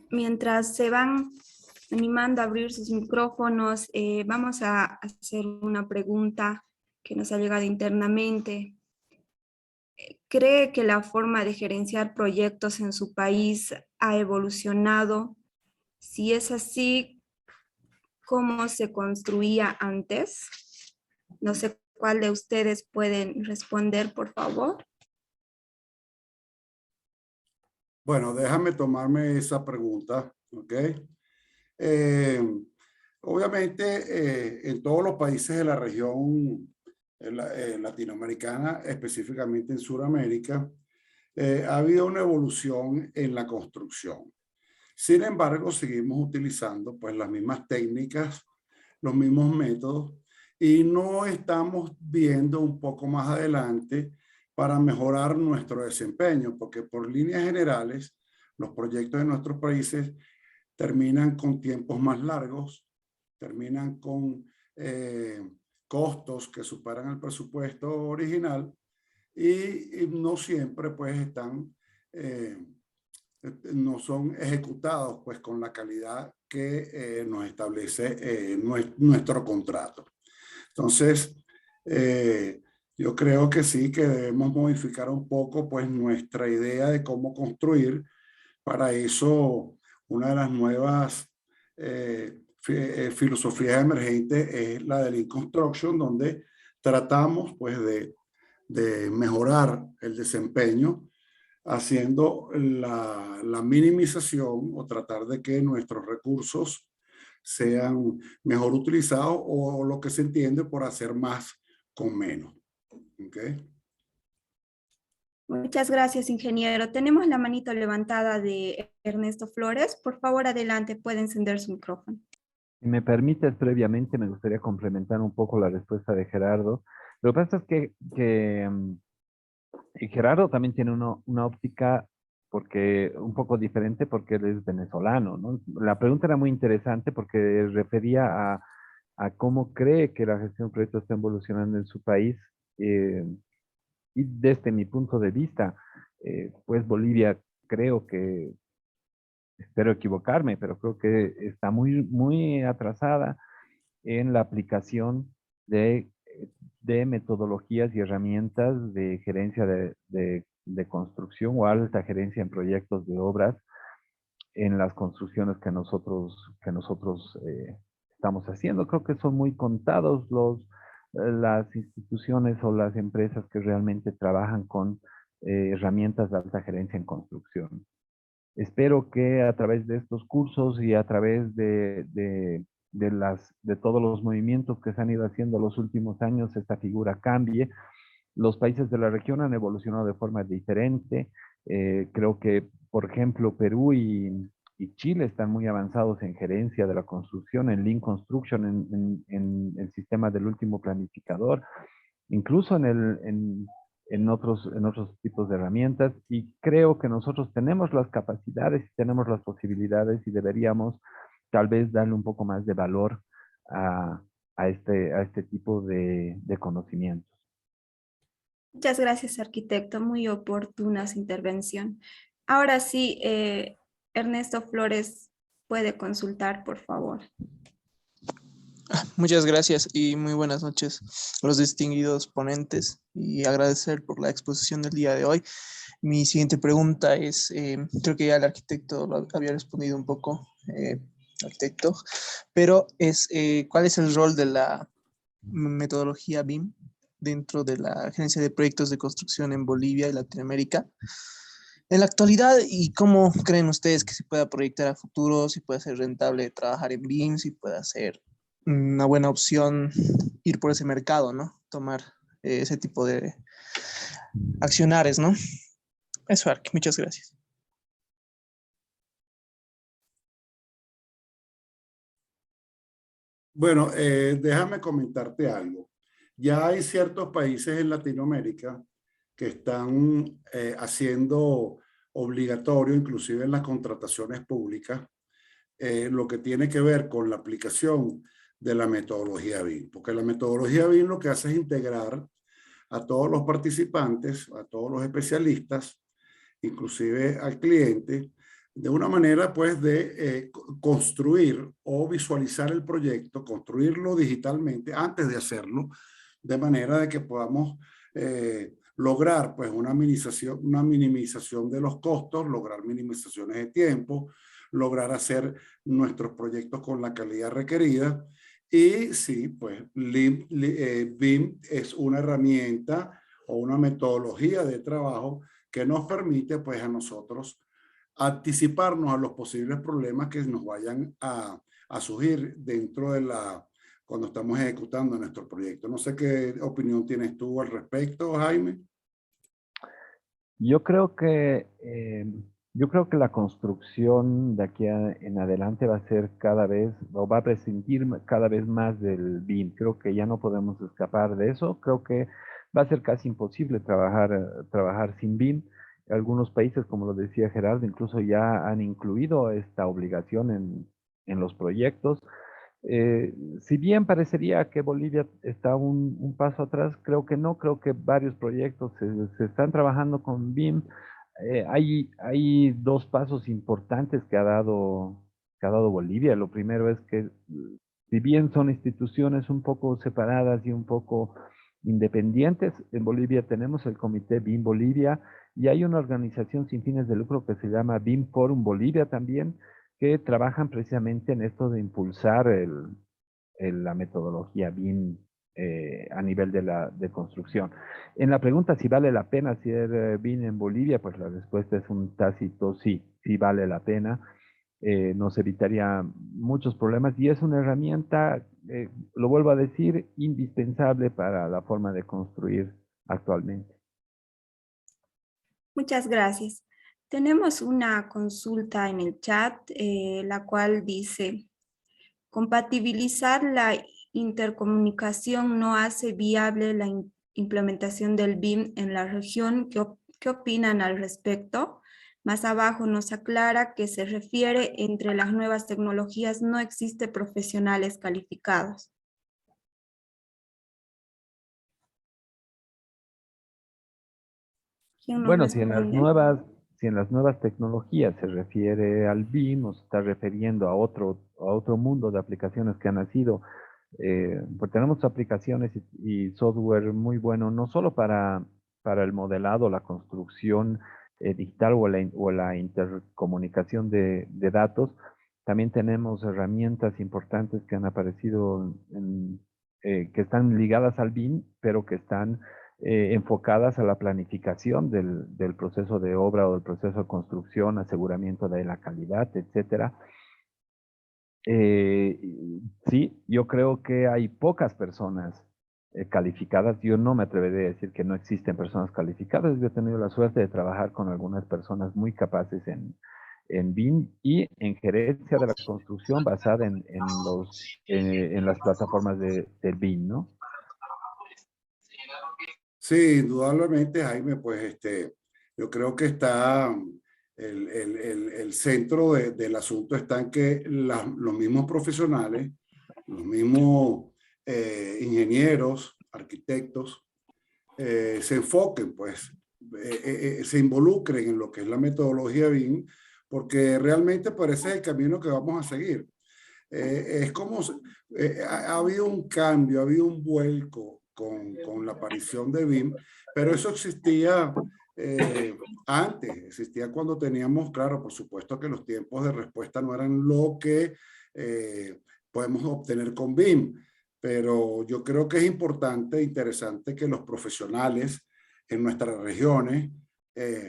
Mientras se van animando a abrir sus micrófonos, vamos a hacer una pregunta que nos ha llegado internamente. ¿Cree que la forma de gerenciar proyectos en su país ha evolucionado? Si es así, ¿cómo se construía antes? No sé cuál de ustedes pueden responder, por favor. Bueno, déjame tomarme esa pregunta, ¿ok? Obviamente, en todos los países de la región latinoamericana, específicamente en Sudamérica, ha habido una evolución en la construcción. Sin embargo, seguimos utilizando pues las mismas técnicas, los mismos métodos, y no estamos viendo un poco más adelante para mejorar nuestro desempeño, porque por líneas generales, los proyectos de nuestros países terminan con tiempos más largos, terminan con costos que superan el presupuesto original y no siempre pues están, no son ejecutados pues con la calidad que nos establece nuestro contrato. Entonces, yo creo que sí, que debemos modificar un poco pues nuestra idea de cómo construir. Para eso, una de las nuevas filosofías emergentes es la de Lean Construction, donde tratamos pues de mejorar el desempeño haciendo la minimización o tratar de que nuestros recursos sean mejor utilizados o lo que se entiende por hacer más con menos. ¿Okay? Muchas gracias, ingeniero. Tenemos la manito levantada de Ernesto Flores. Por favor, adelante, puede encender su micrófono. Si me permites, previamente me gustaría complementar un poco la respuesta de Gerardo. Lo que pasa es y Gerardo también tiene una óptica porque un poco diferente porque él es venezolano, ¿no? La pregunta era muy interesante porque refería a cómo cree que la gestión de proyectos está evolucionando en su país. Y desde mi punto de vista, pues Bolivia creo que, espero equivocarme, pero creo que está muy atrasada en la aplicación de metodologías y herramientas de gerencia de construcción o alta gerencia en proyectos de obras en las construcciones que nosotros estamos haciendo. Creo que son muy contados las instituciones o las empresas que realmente trabajan con herramientas de alta gerencia en construcción. Espero que a través de estos cursos y a través de todos los movimientos que se han ido haciendo los últimos años, esta figura cambie. Los países de la región han evolucionado de forma diferente. Creo que, por ejemplo, Perú y Chile están muy avanzados en gerencia de la construcción, en Lean Construction, en el sistema del último planificador, incluso en otros tipos de herramientas. Y creo que nosotros tenemos las capacidades y tenemos las posibilidades y deberíamos tal vez darle un poco más de valor a este tipo de conocimientos. Muchas gracias, arquitecto. Muy oportuna su intervención. Ahora sí, Ernesto Flores puede consultar, por favor. Muchas gracias y muy buenas noches a los distinguidos ponentes y agradecer por la exposición del día de hoy. Mi siguiente pregunta es, creo que ya el arquitecto lo había respondido un poco, arquitecto, pero es, ¿cuál es el rol de la metodología BIM dentro de la gerencia de proyectos de construcción en Bolivia y Latinoamérica en la actualidad, y cómo creen ustedes que se pueda proyectar a futuro, si puede ser rentable trabajar en BIM, si puede ser una buena opción ir por ese mercado, ¿no? Tomar ese tipo de accionares, ¿no? Eso, Ark, muchas gracias. Bueno, déjame comentarte algo. Ya hay ciertos países en Latinoamérica que están haciendo obligatorio, inclusive en las contrataciones públicas, lo que tiene que ver con la aplicación de la metodología BIM. Porque la metodología BIM lo que hace es integrar a todos los participantes, a todos los especialistas, inclusive al cliente, de una manera pues de construir o visualizar el proyecto, construirlo digitalmente antes de hacerlo, de manera de que podamos lograr pues una minimización de los costos, lograr minimizaciones de tiempo, lograr hacer nuestros proyectos con la calidad requerida. Y sí, pues BIM es una herramienta o una metodología de trabajo que nos permite pues a nosotros anticiparnos a los posibles problemas que nos vayan a surgir dentro de cuando estamos ejecutando nuestro proyecto. No sé qué opinión tienes tú al respecto, Jaime. Yo creo que la construcción de aquí en adelante va a ser cada vez, o va a prescindir cada vez más del BIM. Creo que ya no podemos escapar de eso. Creo que va a ser casi imposible trabajar sin BIM. Algunos países, como lo decía Gerardo, incluso ya han incluido esta obligación en los proyectos. Si bien parecería que Bolivia está un paso atrás, creo que no, creo que varios proyectos se están trabajando con BIM. Hay dos pasos importantes que ha dado Bolivia. Lo primero es que, si bien son instituciones un poco separadas y un poco independientes, en Bolivia tenemos el Comité BIM Bolivia y hay una organización sin fines de lucro que se llama BIM Forum Bolivia también, que trabajan precisamente en esto de impulsar la metodología BIM a nivel de construcción. En la pregunta si vale la pena hacer BIM en Bolivia, pues la respuesta es un tácito sí, sí vale la pena. Nos evitaría muchos problemas y es una herramienta, lo vuelvo a decir, indispensable para la forma de construir actualmente. Muchas gracias. Tenemos una consulta en el chat, la cual dice, compatibilizar la intercomunicación no hace viable la implementación del BIM en la región. ¿Qué opinan al respecto? Más abajo nos aclara que se refiere entre las nuevas tecnologías no existe profesionales calificados. ¿Quién nos Bueno, responde? si en las nuevas tecnologías se refiere al BIM, nos está refiriendo a otro mundo de aplicaciones que han nacido. Pues tenemos aplicaciones y software muy bueno, no solo para el modelado, la construcción digital o la intercomunicación de datos. También tenemos herramientas importantes que han aparecido que están ligadas al BIM, pero que están enfocadas a la planificación del proceso de obra o del proceso de construcción, aseguramiento de la calidad, etcétera. Eh, sí, yo creo que hay pocas personas calificadas. Yo no me atrevería a decir que no existen personas calificadas. Yo he tenido la suerte de trabajar con algunas personas muy capaces en BIM y en gerencia de la construcción basada en las plataformas del BIM, ¿no? Sí, indudablemente, Jaime, pues yo creo que está el centro del asunto está en que los mismos profesionales, los mismos ingenieros, arquitectos, se enfoquen, pues, se involucren en lo que es la metodología BIM, porque realmente parece el camino que vamos a seguir. Es como ha habido un cambio, ha habido un vuelco con la aparición de BIM, pero eso existía antes, existía cuando teníamos, claro, por supuesto que los tiempos de respuesta no eran lo que podemos obtener con BIM, pero yo creo que es importante e interesante que los profesionales en nuestras regiones,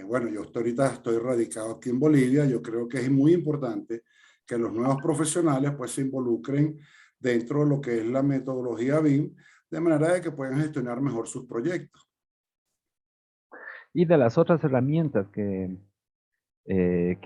bueno, yo ahorita estoy radicado aquí en Bolivia, yo creo que es muy importante que los nuevos profesionales pues se involucren dentro de lo que es la metodología BIM, de manera de que puedan gestionar mejor sus proyectos. Y de las otras herramientas que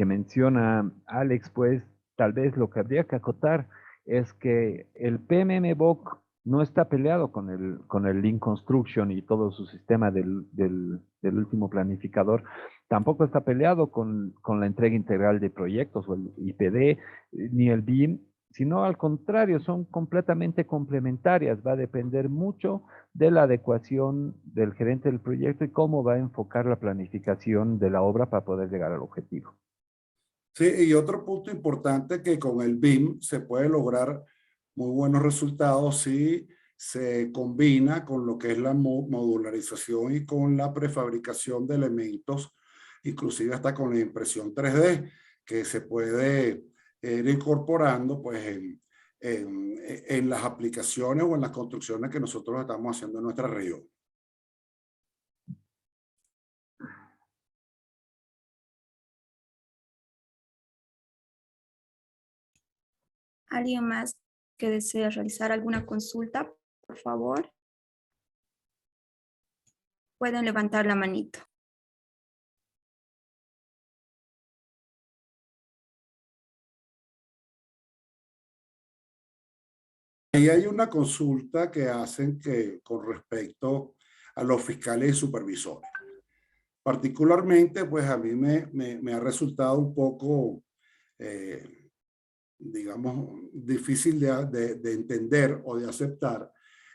menciona Alex, pues tal vez lo que habría que acotar es que el PMMBOK no está peleado con el Lean Construction y todo su sistema del último planificador. Tampoco está peleado con la entrega integral de proyectos o el IPD, ni el BIM, sino al contrario, son completamente complementarias. Va a depender mucho de la adecuación del gerente del proyecto y cómo va a enfocar la planificación de la obra para poder llegar al objetivo. Sí, y otro punto importante que con el BIM se puede lograr muy buenos resultados si se combina con lo que es la modularización y con la prefabricación de elementos, inclusive hasta con la impresión 3D, que se puede ir incorporando pues en las aplicaciones o en las construcciones que nosotros estamos haciendo en nuestra región. ¿Alguien más que desea realizar alguna consulta, por favor? Pueden levantar la manito. Y hay una consulta que hacen con respecto a los fiscales y supervisores. Particularmente, pues a mí me ha resultado un poco, digamos, difícil de entender o de aceptar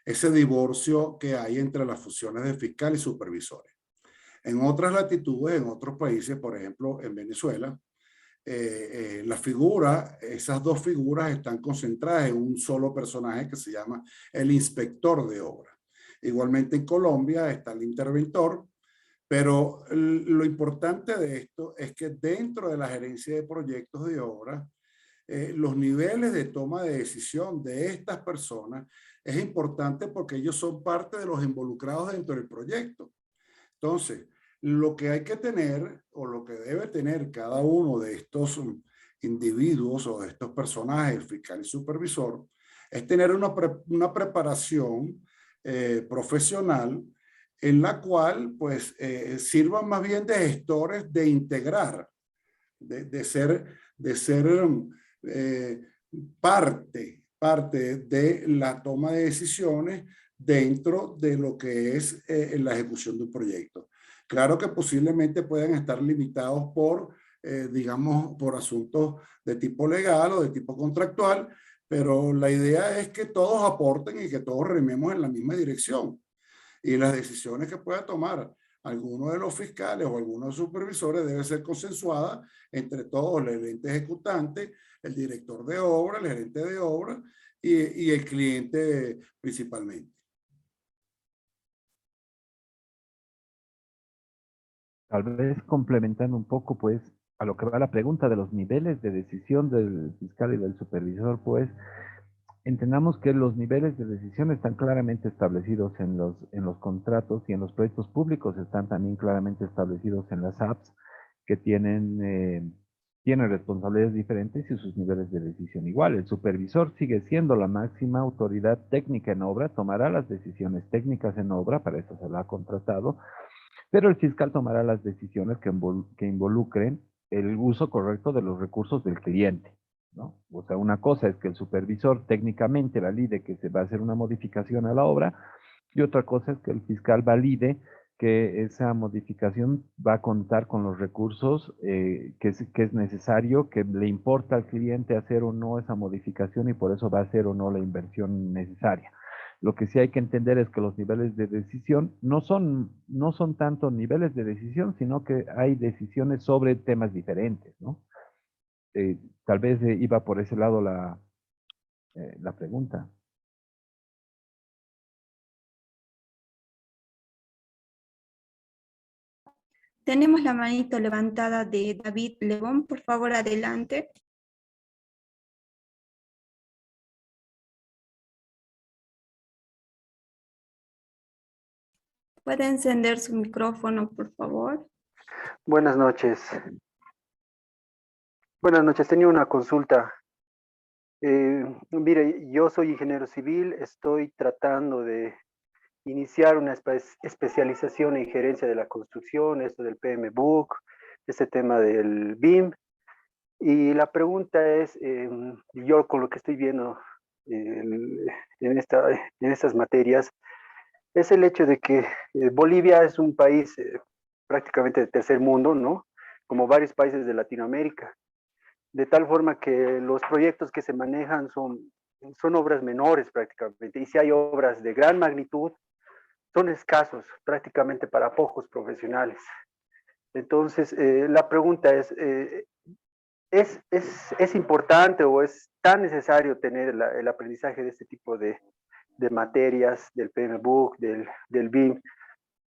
ese divorcio que hay entre las funciones de fiscal y supervisores. En otras latitudes, en otros países, por ejemplo, en Venezuela, la figura, esas dos figuras están concentradas en un solo personaje que se llama el inspector de obra. Igualmente en Colombia está el interventor, pero lo importante de esto es que dentro de la gerencia de proyectos de obra, los niveles de toma de decisión de estas personas es importante porque ellos son parte de los involucrados dentro del proyecto. Entonces, lo que hay que tener o lo que debe tener cada uno de estos individuos o de estos personajes, fiscal y supervisor, es tener una preparación profesional en la cual pues sirvan más bien de gestores de integrar, de ser parte de la toma de decisiones dentro de lo que es la ejecución de un proyecto. Claro que posiblemente puedan estar limitados por, digamos, por asuntos de tipo legal o de tipo contractual, pero la idea es que todos aporten y que todos rememos en la misma dirección. Y las decisiones que pueda tomar alguno de los fiscales o alguno de los supervisores debe ser consensuada entre todos, el ente ejecutante, el director de obra, el gerente de obra y el cliente principalmente. Tal vez complementando un poco, pues, a lo que va la pregunta de los niveles de decisión del fiscal y del supervisor, pues, entendamos que los niveles de decisión están claramente establecidos en los contratos y en los proyectos públicos están también claramente establecidos en las apps que tienen responsabilidades diferentes y sus niveles de decisión igual. El supervisor sigue siendo la máxima autoridad técnica en obra, tomará las decisiones técnicas en obra, para eso se la ha contratado, pero el fiscal tomará las decisiones que involucren el uso correcto de los recursos del cliente, ¿no? O sea, una cosa es que el supervisor técnicamente valide que se va a hacer una modificación a la obra y otra cosa es que el fiscal valide que esa modificación va a contar con los recursos que es necesario, que le importa al cliente hacer o no esa modificación y por eso va a hacer o no la inversión necesaria. Lo que sí hay que entender es que los niveles de decisión no son tanto niveles de decisión, sino que hay decisiones sobre temas diferentes, ¿no? Tal vez iba por ese lado la pregunta. Tenemos la manito levantada de David Lebón. Por favor, adelante. ¿Puede encender su micrófono, por favor? Buenas noches. Buenas noches, tenía una consulta. Mire, yo soy ingeniero civil, estoy tratando de iniciar una especialización en gerencia de la construcción, esto del PMBOK, este tema del BIM. Y la pregunta es, yo con lo que estoy viendo en estas materias, es el hecho de que Bolivia es un país prácticamente de tercer mundo, ¿no? Como varios países de Latinoamérica. De tal forma que los proyectos que se manejan son obras menores prácticamente. Y si hay obras de gran magnitud, son escasos prácticamente para pocos profesionales. Entonces, la pregunta ¿es importante o es tan necesario tener el aprendizaje de este tipo de materias, del PMBOK, del BIM,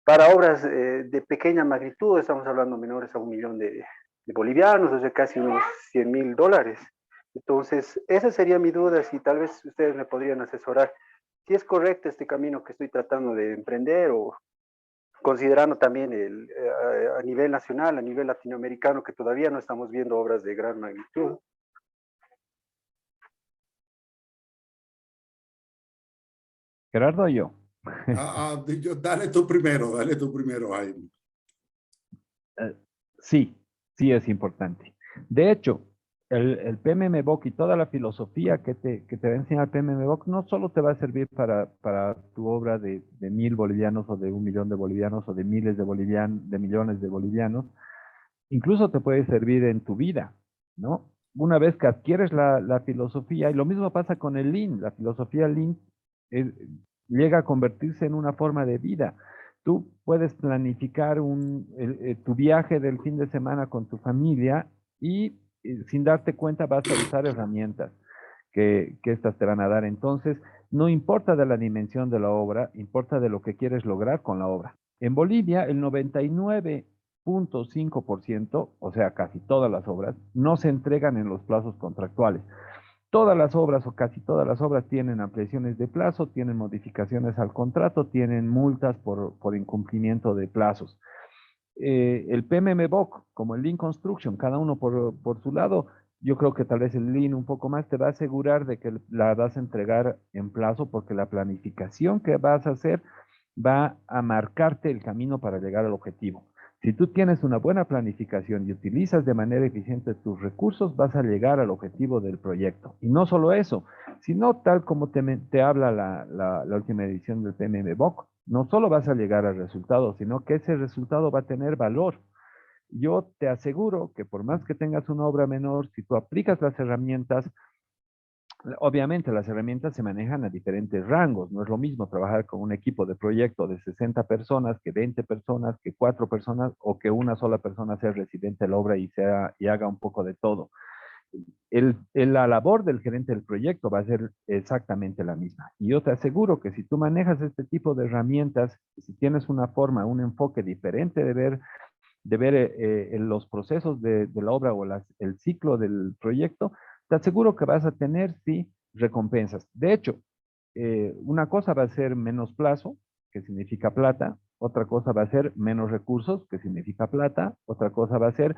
para obras de pequeña magnitud? Estamos hablando menores a 1 millón de bolivianos, o sea, casi unos $100,000. Entonces, esa sería mi duda, si tal vez ustedes me podrían asesorar si es correcto este camino que estoy tratando de emprender, o considerando también a nivel nacional, a nivel latinoamericano, que todavía no estamos viendo obras de gran magnitud. Gerardo, yo. Dale tú primero, Jaime. Sí, sí es importante. De hecho, el PMMBOK y toda la filosofía que te va a enseñar el PMMBOK no solo te va a servir para tu obra de 1.000 bolivianos o de 1.000.000 de bolivianos o de miles de millones de bolivianos, incluso te puede servir en tu vida, ¿no? Una vez que adquieres la filosofía, y lo mismo pasa con el Lean, la filosofía Lean eh, llega a convertirse en una forma de vida. Tú puedes planificar tu viaje del fin de semana con tu familia y sin darte cuenta vas a usar herramientas que estas te van a dar. Entonces, no importa de la dimensión de la obra, importa de lo que quieres lograr con la obra. En Bolivia, el 99.5%, o sea, casi todas las obras, no se entregan en los plazos contractuales. Todas las obras o casi todas las obras tienen ampliaciones de plazo, tienen modificaciones al contrato, tienen multas por incumplimiento de plazos. El PMMBOK, como el Lean Construction, cada uno por su lado, yo creo que tal vez el Lean un poco más te va a asegurar de que la vas a entregar en plazo porque la planificación que vas a hacer va a marcarte el camino para llegar al objetivo. Si tú tienes una buena planificación y utilizas de manera eficiente tus recursos, vas a llegar al objetivo del proyecto. Y no solo eso, sino tal como te habla la última edición del PMMBOK, no solo vas a llegar al resultado, sino que ese resultado va a tener valor. Yo te aseguro que por más que tengas una obra menor, si tú aplicas las herramientas, obviamente las herramientas se manejan a diferentes rangos. No es lo mismo trabajar con un equipo de proyecto de 60 personas, que 20 personas, que 4 personas, o que una sola persona sea residente de la obra y haga un poco de todo. La labor del gerente del proyecto va a ser exactamente la misma. Y yo te aseguro que si tú manejas este tipo de herramientas, si tienes una forma, un enfoque diferente de ver los procesos de la obra o el ciclo del proyecto, te aseguro que vas a tener, sí, recompensas. De hecho, una cosa va a ser menos plazo, que significa plata, otra cosa va a ser menos recursos, que significa plata, otra cosa va a ser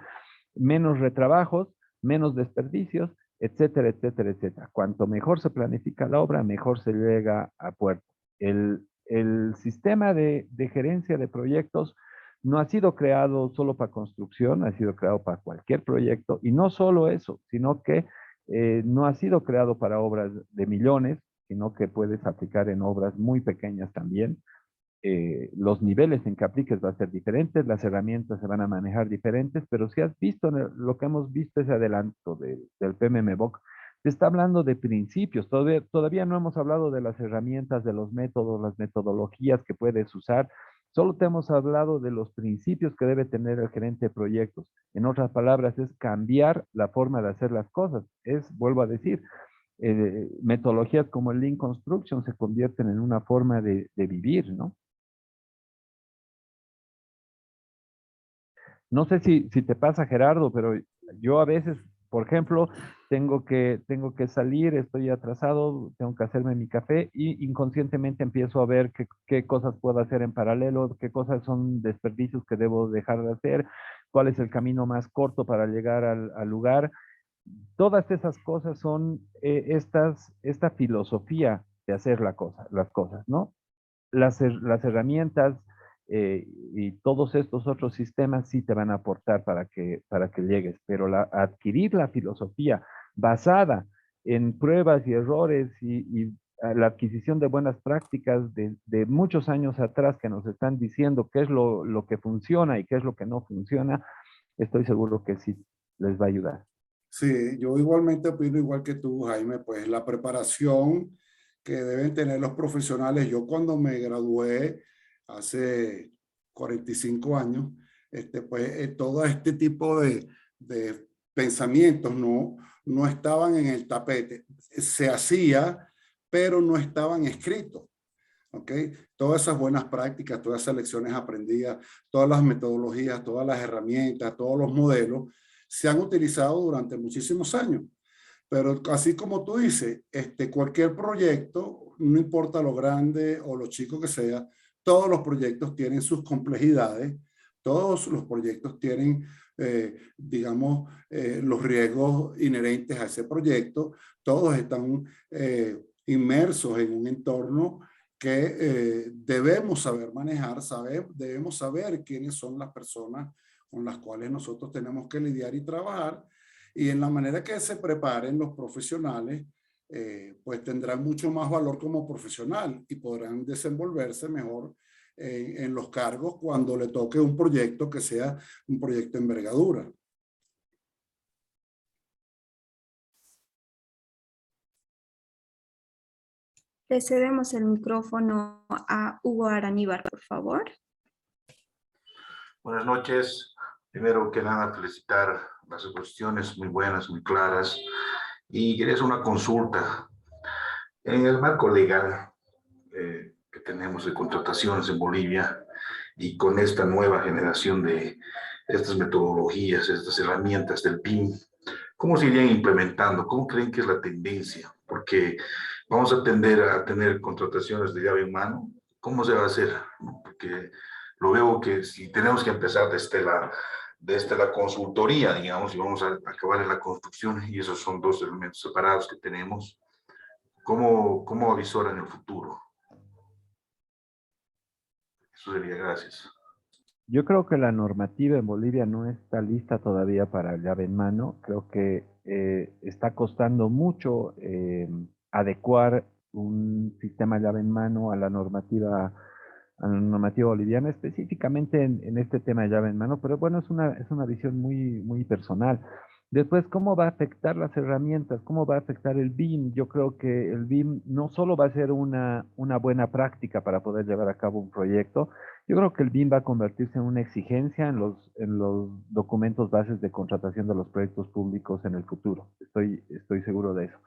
menos retrabajos, menos desperdicios, etcétera, etcétera, etcétera. Cuanto mejor se planifica la obra, mejor se llega a puerto. El sistema de gerencia de proyectos no ha sido creado solo para construcción, ha sido creado para cualquier proyecto. Y no solo eso, sino que no ha sido creado para obras de millones, sino que puedes aplicar en obras muy pequeñas también. Los niveles en que apliques va a ser diferentes, las herramientas se van a manejar diferentes, pero si has visto lo que hemos visto ese adelanto del PMMBOK, te está hablando de principios, todavía no hemos hablado de las herramientas, de los métodos, las metodologías que puedes usar, solo te hemos hablado de los principios que debe tener el gerente de proyectos. En otras palabras, es cambiar la forma de hacer las cosas. Vuelvo a decir, metodologías como el Lean Construction se convierten en una forma de vivir, ¿no? No sé si te pasa, Gerardo, pero yo a veces, por ejemplo, tengo que salir, estoy atrasado, tengo que hacerme mi café y inconscientemente empiezo a ver qué cosas puedo hacer en paralelo, qué cosas son desperdicios que debo dejar de hacer, cuál es el camino más corto para llegar al lugar. Todas esas cosas son esta filosofía de hacer las cosas, ¿no? Las herramientas y todos estos otros sistemas sí te van a aportar para que llegues, pero adquirir la filosofía basada en pruebas y errores y la adquisición de buenas prácticas de muchos años atrás que nos están diciendo qué es lo que funciona y qué es lo que no funciona, estoy seguro que sí les va a ayudar. Sí, yo igualmente opino igual que tú, Jaime, pues la preparación que deben tener los profesionales. Yo cuando me gradué hace 45 años, pues todo este tipo de pensamientos no estaban en el tapete. Se hacía, pero no estaban escritos. ¿Ok? Todas esas buenas prácticas, todas esas lecciones aprendidas, todas las metodologías, todas las herramientas, todos los modelos se han utilizado durante muchísimos años. Pero así como tú dices, cualquier proyecto, no importa lo grande o lo chico que sea, todos los proyectos tienen sus complejidades, todos los proyectos tienen, digamos, los riesgos inherentes a ese proyecto, todos están inmersos en un entorno que debemos saber manejar, debemos saber quiénes son las personas con las cuales nosotros tenemos que lidiar y trabajar. Y en la manera que se preparen los profesionales, pues tendrán mucho más valor como profesional y podrán desenvolverse mejor en los cargos cuando le toque un proyecto que sea un proyecto de envergadura. Le cedemos el micrófono a Hugo Araníbar, por favor. Buenas noches. Primero que nada, felicitar las exposiciones muy buenas, muy claras. Y quería hacer una consulta. En el marco legal que tenemos de contrataciones en Bolivia y con esta nueva generación de estas metodologías, estas herramientas del BIM, ¿cómo se irían implementando? ¿Cómo creen que es la tendencia? Porque vamos a tender a tener contrataciones de llave en mano. ¿Cómo se va a hacer? Porque lo veo que si tenemos que empezar desde la consultoría, digamos, y vamos a acabar en la construcción, y esos son dos elementos separados que tenemos, ¿cómo avisoran el futuro? Eso sería, gracias. Yo creo que la normativa en Bolivia no está lista todavía para llave en mano. Creo que está costando mucho adecuar un sistema llave en mano a la normativa boliviana, específicamente en este tema de llave en mano, pero bueno, es una visión muy personal. Después, ¿cómo va a afectar las herramientas? ¿Cómo va a afectar el BIM? Yo creo que el BIM no solo va a ser una buena práctica para poder llevar a cabo un proyecto. Yo creo que el BIM va a convertirse en una exigencia en los documentos bases de contratación de los proyectos públicos en el futuro. Estoy seguro de eso.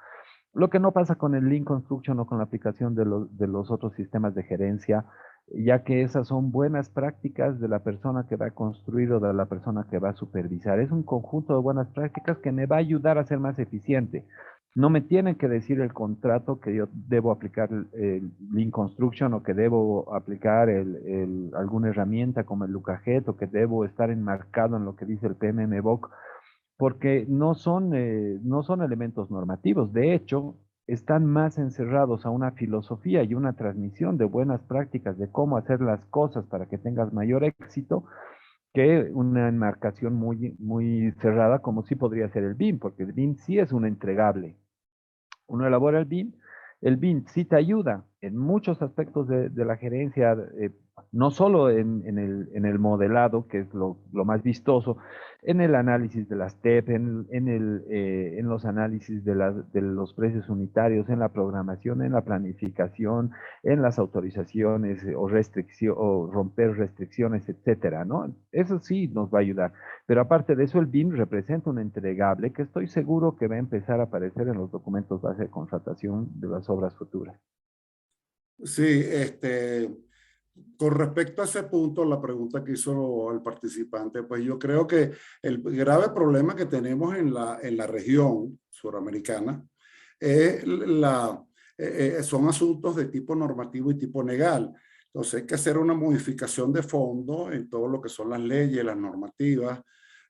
Lo que no pasa con el Lean Construction o con la aplicación de los otros sistemas de gerencia, ya que esas son buenas prácticas de la persona que va a construir o de la persona que va a supervisar. Es un conjunto de buenas prácticas que me va a ayudar a ser más eficiente. No me tienen que decir el contrato que yo debo aplicar el Lean Construction o que debo aplicar alguna herramienta como el LucaJet o que debo estar enmarcado en lo que dice el PMBOK, porque no son elementos normativos. De hecho, están más encerrados a una filosofía y una transmisión de buenas prácticas de cómo hacer las cosas para que tengas mayor éxito que una enmarcación muy cerrada como sí podría ser el BIM, porque el BIM sí es un entregable. Uno elabora el BIM sí te ayuda en muchos aspectos de la gerencia, no solo en el modelado, que es lo más vistoso, en el análisis de las TEP, en los análisis de los precios unitarios, en la programación, en la planificación, en las autorizaciones o romper restricciones, etcétera, ¿no? Eso sí nos va a ayudar. Pero aparte de eso, el BIM representa un entregable que estoy seguro que va a empezar a aparecer en los documentos base de contratación de las obras futuras. Sí, con respecto a ese punto, la pregunta que hizo el participante, pues yo creo que el grave problema que tenemos en la región suramericana son asuntos de tipo normativo y tipo legal. Entonces hay que hacer una modificación de fondo en todo lo que son las leyes, las normativas,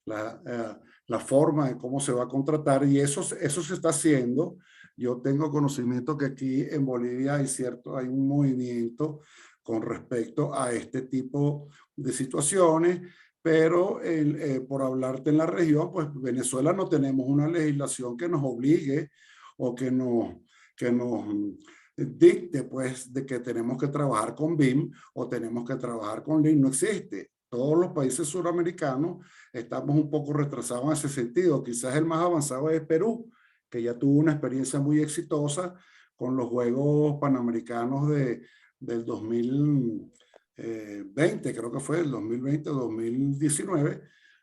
la forma de cómo se va a contratar, y eso se está haciendo. Yo tengo conocimiento que aquí en Bolivia hay un movimiento con respecto a este tipo de situaciones, pero por hablarte en la región, pues Venezuela no tenemos una legislación que nos obligue o que nos dicte pues de que tenemos que trabajar con BIM o tenemos que trabajar con Lean. No existe. Todos los países suramericanos estamos un poco retrasados en ese sentido. Quizás el más avanzado es Perú, que ya tuvo una experiencia muy exitosa con los Juegos Panamericanos del 2020, creo que fue el 2020-2019,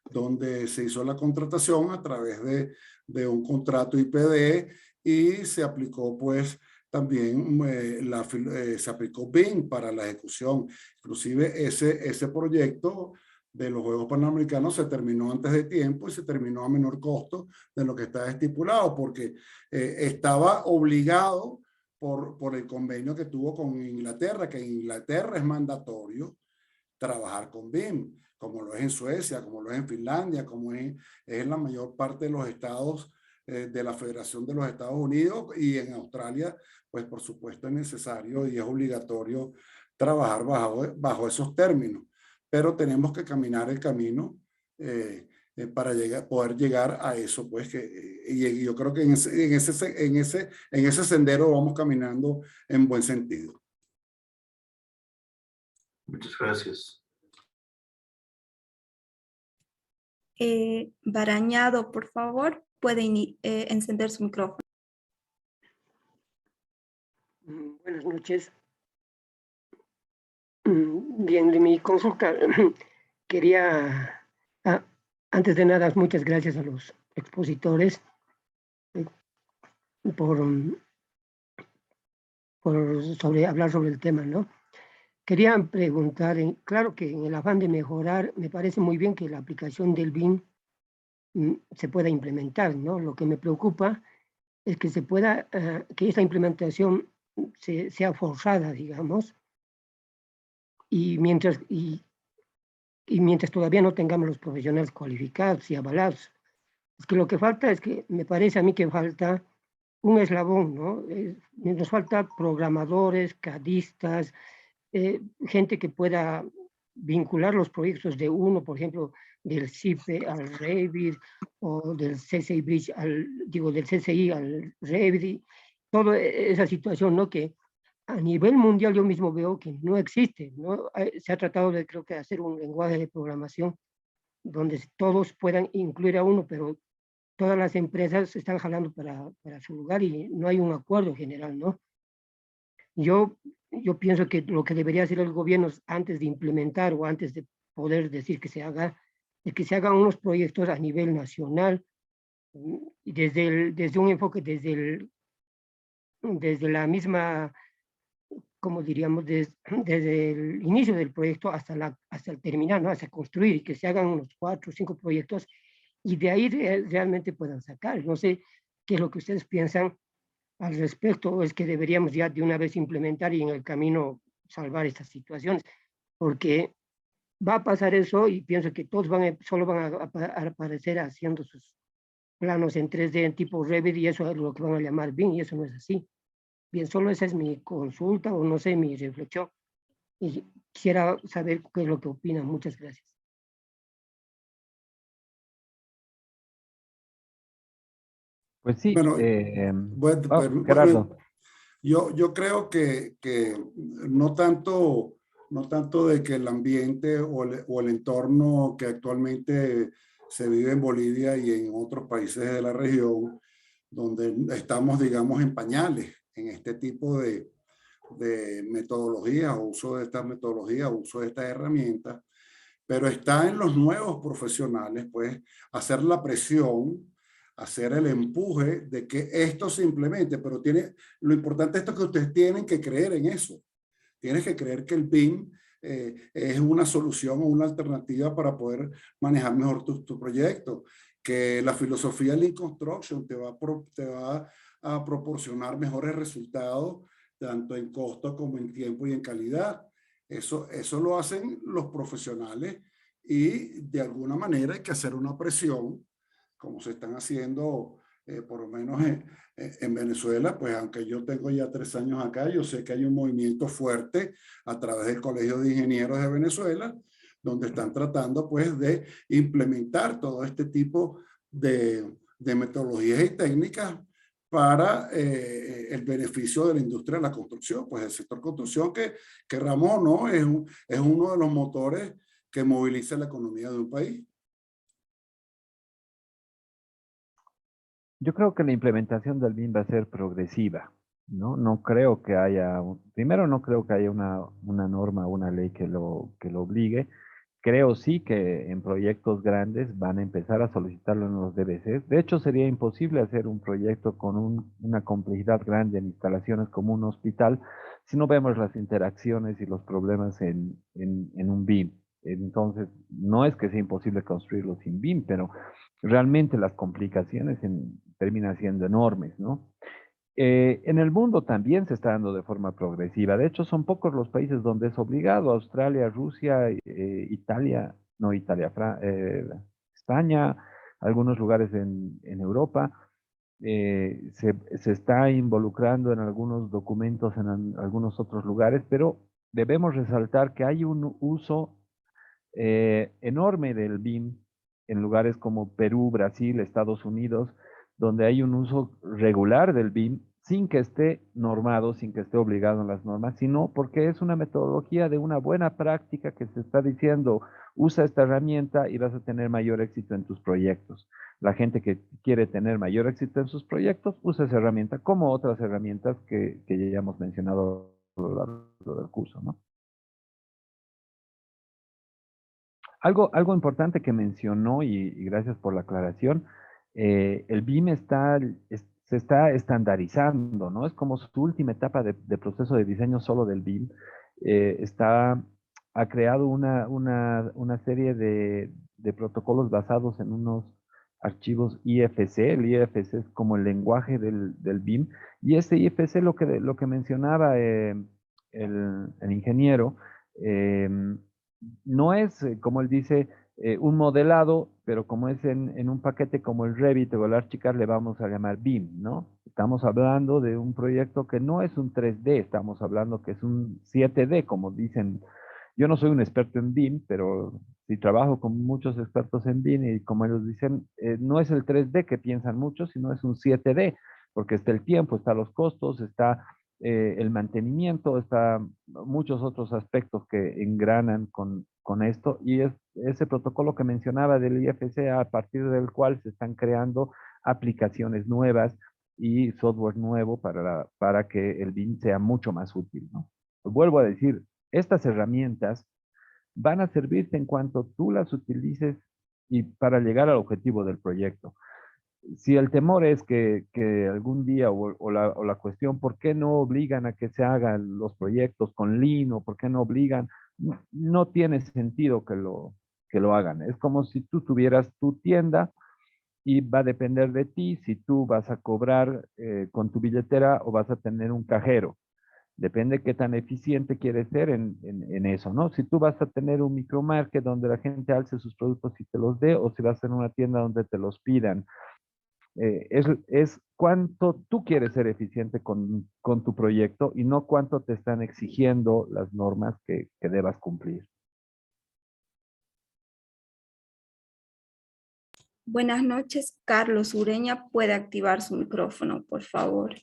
donde se hizo la contratación a través de un contrato IPD y se aplicó pues también se aplicó BIM para la ejecución. Inclusive ese proyecto de los Juegos Panamericanos se terminó antes de tiempo y se terminó a menor costo de lo que estaba estipulado, porque estaba obligado por el convenio que tuvo con Inglaterra, que en Inglaterra es mandatorio trabajar con BIM, como lo es en Suecia, como lo es en Finlandia, como es en la mayor parte de los estados de la Federación de los Estados Unidos, y en Australia, pues por supuesto es necesario y es obligatorio trabajar bajo esos términos. Pero tenemos que caminar el camino para poder llegar a eso, pues, y yo creo que en ese sendero vamos caminando en buen sentido. Muchas gracias. Barañado, por favor, puede encender su micrófono. Buenas noches. Bien, de mi consulta, quería, antes de nada, muchas gracias a los expositores por hablar sobre el tema, ¿no? Quería preguntar, claro que en el afán de mejorar, me parece muy bien que la aplicación del BIM se pueda implementar, ¿no? Lo que me preocupa es que que esta implementación sea forzada, digamos, y mientras todavía no tengamos los profesionales cualificados y avalados. Es que lo que falta es que, me parece a mí que falta un eslabón, ¿no? Nos falta programadores, CADistas, gente que pueda vincular los proyectos de uno, por ejemplo, del CIPE al Revit, o del CCI Bridge del CCI al Revit, toda esa situación, ¿no? Que a nivel mundial yo mismo veo que no existe, ¿no? Se ha tratado de, creo que, hacer un lenguaje de programación donde todos puedan incluir a uno, pero todas las empresas están jalando para su lugar y no hay un acuerdo general, ¿no? Yo pienso que lo que debería hacer el gobierno antes de implementar o antes de poder decir que se haga, es que se hagan unos proyectos a nivel nacional, y desde un enfoque, desde la misma, como diríamos, desde el inicio del proyecto hasta el terminar, ¿no? Hasta construir, y que se hagan unos 4 o 5 proyectos y de ahí realmente puedan sacar. No sé qué es lo que ustedes piensan al respecto, o es que deberíamos ya de una vez implementar y en el camino salvar estas situaciones, porque va a pasar eso y pienso que todos solo van a aparecer haciendo sus planos en 3D en tipo Revit, y eso es lo que van a llamar BIM, y eso no es así. Bien, solo esa es mi consulta, o no sé, mi reflexión, y quisiera saber qué es lo que opinan. Muchas gracias. Pues sí, Bueno, Gerardo. Yo creo que no tanto de que el ambiente o el entorno que actualmente se vive en Bolivia y en otros países de la región, donde estamos, digamos, en pañales en este tipo de metodologías, o uso de estas metodologías, uso de estas herramientas, pero está en los nuevos profesionales, pues, hacer la presión, hacer el empuje de que esto se implemente, pero lo importante es que ustedes tienen que creer en eso. Tienes que creer que el BIM es una solución o una alternativa para poder manejar mejor tu proyecto, que la filosofía Lean Construction te va a proporcionar mejores resultados, tanto en costo como en tiempo y en calidad. Eso lo hacen los profesionales, y de alguna manera hay que hacer una presión, como se están haciendo por lo menos en Venezuela. Pues aunque yo tengo ya 3 años acá, yo sé que hay un movimiento fuerte a través del Colegio de Ingenieros de Venezuela, donde están tratando, pues, de implementar todo este tipo de metodologías y técnicas para el beneficio de la industria de la construcción. Pues el sector construcción, que querramos o no, es uno de los motores que moviliza la economía de un país. Yo creo que la implementación del BIM va a ser progresiva, ¿no? No creo que haya, primero no creo que haya una norma, una ley que lo obligue. Creo sí que en proyectos grandes van a empezar a solicitarlo en los DBCs. De hecho, sería imposible hacer un proyecto con una complejidad grande en instalaciones como un hospital si no vemos las interacciones y los problemas en un BIM. Entonces, no es que sea imposible construirlo sin BIM, pero realmente las complicaciones terminan siendo enormes, ¿no? En el mundo también se está dando de forma progresiva. De hecho, son pocos los países donde es obligado. Australia, Rusia, Italia, no Italia, España, algunos lugares en Europa. Se está involucrando en algunos documentos en algunos otros lugares, pero debemos resaltar que hay un uso enorme del BIM en lugares como Perú, Brasil, Estados Unidos, donde hay un uso regular del BIM sin que esté normado, sin que esté obligado en las normas, sino porque es una metodología de una buena práctica que se está diciendo, usa esta herramienta y vas a tener mayor éxito en tus proyectos. La gente que quiere tener mayor éxito en sus proyectos usa esa herramienta como otras herramientas que ya hemos mencionado a lo largo del curso, ¿no? Algo importante que mencionó, y gracias por la aclaración, el BIM se está estandarizando, ¿no? Es como su última etapa de proceso de diseño solo del BIM. Ha creado una serie de protocolos basados en unos archivos IFC. El IFC es como el lenguaje del BIM. Y ese IFC, lo que mencionaba el ingeniero, no es, como él dice, un modelado, pero como es en un paquete como el Revit o el Archicad, le vamos a llamar BIM, ¿no? Estamos hablando de un proyecto que no es un 3D, estamos hablando que es un 7D, como dicen. Yo no soy un experto en BIM, pero sí trabajo con muchos expertos en BIM y como ellos dicen, no es el 3D que piensan muchos, sino es un 7D, porque está el tiempo, está los costos, está el mantenimiento, está muchos otros aspectos que engranan con esto, y es ese protocolo que mencionaba del IFC, a partir del cual se están creando aplicaciones nuevas y software nuevo para que el BIM sea mucho más útil, ¿no? Vuelvo a decir, estas herramientas van a servirte en cuanto tú las utilices y para llegar al objetivo del proyecto. Si el temor es que algún día, o la cuestión, ¿por qué no obligan a que se hagan los proyectos con Lean, o por qué no obligan? No tiene sentido que lo hagan. Es como si tú tuvieras tu tienda y va a depender de ti si tú vas a cobrar con tu billetera o vas a tener un cajero. Depende qué tan eficiente quieres ser en eso, ¿no? Si tú vas a tener un micromarket donde la gente alce sus productos y te los dé, o si vas a tener una tienda donde te los pidan. Es cuánto tú quieres ser eficiente con tu proyecto y no cuánto te están exigiendo las normas que debas cumplir. Buenas noches, Carlos Ureña. Puede activar su micrófono, por favor.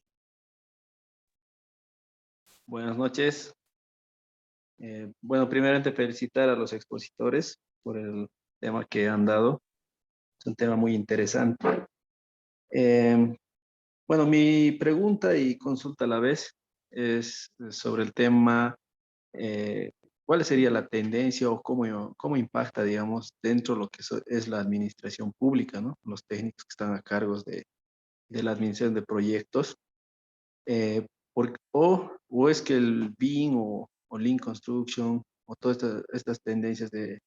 Buenas noches. Bueno, primeramente felicitar a los expositores por el tema que han dado. Es un tema muy interesante. Bueno, mi pregunta y consulta a la vez es sobre el tema, ¿cuál sería la tendencia o cómo impacta, digamos, dentro de lo que es la administración pública, ¿no? Los técnicos que están a cargo de la administración de proyectos. O es que el BIM o Lean Construction o todas estas tendencias que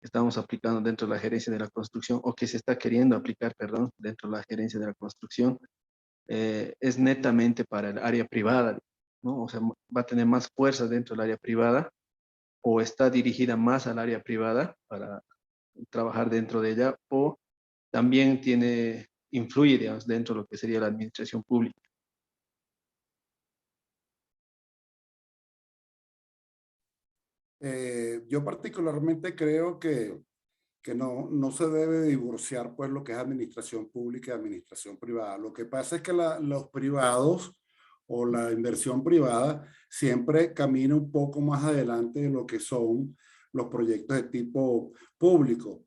estamos aplicando dentro de la gerencia de la construcción, o que se está queriendo aplicar, perdón, dentro de la gerencia de la construcción, es netamente para el área privada, ¿no? O sea, va a tener más fuerza dentro del área privada, o está dirigida más al área privada para trabajar dentro de ella, o también influye, digamos, dentro de lo que sería la administración pública. Yo particularmente creo que no se debe divorciar pues lo que es administración pública y administración privada. Lo que pasa es que los privados o la inversión privada siempre camina un poco más adelante de lo que son los proyectos de tipo público,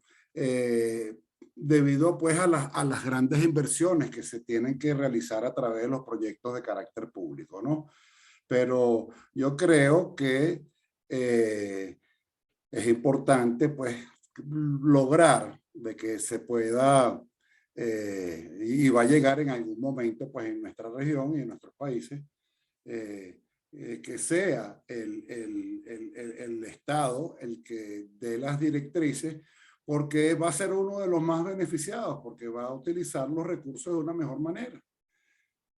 debido pues a las grandes inversiones que se tienen que realizar a través de los proyectos de carácter público, ¿no? Pero yo creo que es importante pues lograr de que se pueda y va a llegar en algún momento pues en nuestra región y en nuestros países, que sea el Estado el que dé las directrices, porque va a ser uno de los más beneficiados, porque va a utilizar los recursos de una mejor manera.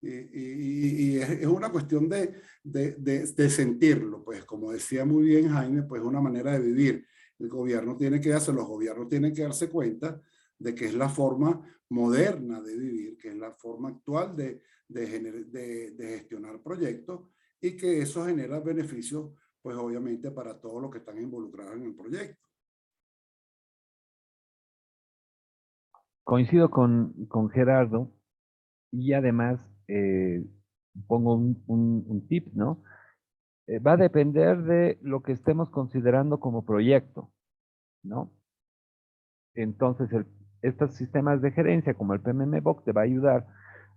Y es una cuestión de sentirlo, pues como decía muy bien Jaime, pues una manera de vivir. El gobierno tiene que hacer, los gobiernos tienen que darse cuenta de que es la forma moderna de vivir, que es la forma actual de gestionar proyectos, y que eso genera beneficios, pues obviamente para todos los que están involucrados en el proyecto. Coincido con Gerardo y además pongo un tip, ¿no? Va a depender de lo que estemos considerando como proyecto, ¿no? Entonces, estos sistemas de gerencia como el PMMBOK te va a ayudar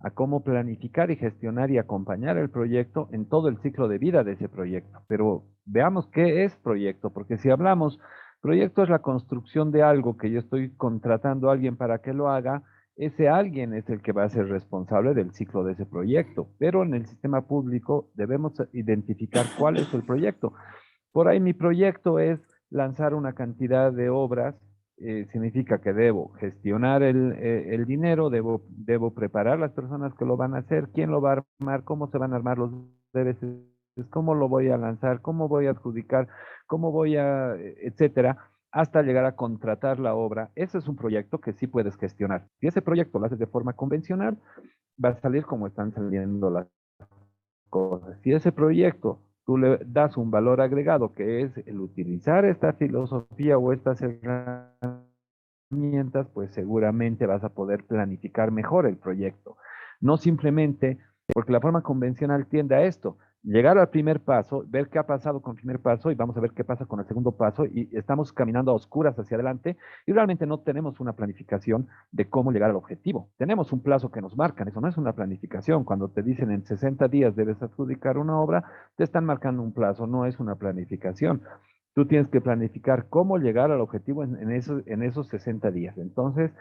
a cómo planificar y gestionar y acompañar el proyecto en todo el ciclo de vida de ese proyecto. Pero veamos qué es proyecto, porque si hablamos, proyecto es la construcción de algo que yo estoy contratando a alguien para que lo haga, ese alguien es el que va a ser responsable del ciclo de ese proyecto. Pero en el sistema público debemos identificar cuál es el proyecto. Por ahí mi proyecto es lanzar una cantidad de obras, significa que debo gestionar el dinero, debo preparar las personas que lo van a hacer, quién lo va a armar, cómo se van a armar los deberes, cómo lo voy a lanzar, cómo voy a adjudicar, cómo voy a, etcétera, hasta llegar a contratar la obra. Ese es un proyecto que sí puedes gestionar. Si ese proyecto lo haces de forma convencional, va a salir como están saliendo las cosas. Si ese proyecto tú le das un valor agregado, que es el utilizar esta filosofía o estas herramientas, pues seguramente vas a poder planificar mejor el proyecto. No simplemente, porque la forma convencional tiende a esto, llegar al primer paso, ver qué ha pasado con el primer paso y vamos a ver qué pasa con el segundo paso y estamos caminando a oscuras hacia adelante y realmente no tenemos una planificación de cómo llegar al objetivo. Tenemos un plazo que nos marcan, eso no es una planificación. Cuando te dicen en 60 días debes adjudicar una obra, te están marcando un plazo, no es una planificación. Tú tienes que planificar cómo llegar al objetivo en esos 60 días. Entonces,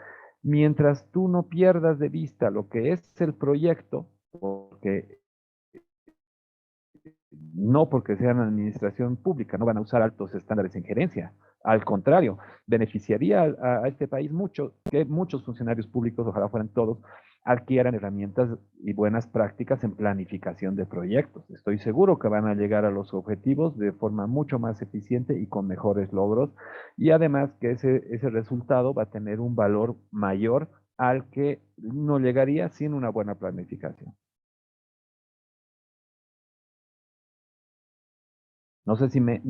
mientras tú no pierdas de vista lo que es el proyecto, porque no porque sean administración pública, no van a usar altos estándares en gerencia. Al contrario, beneficiaría a este país mucho que muchos funcionarios públicos, ojalá fueran todos, adquieran herramientas y buenas prácticas en planificación de proyectos. Estoy seguro que van a llegar a los objetivos de forma mucho más eficiente y con mejores logros. Y además que ese resultado va a tener un valor mayor al que no llegaría sin una buena planificación. No sé si me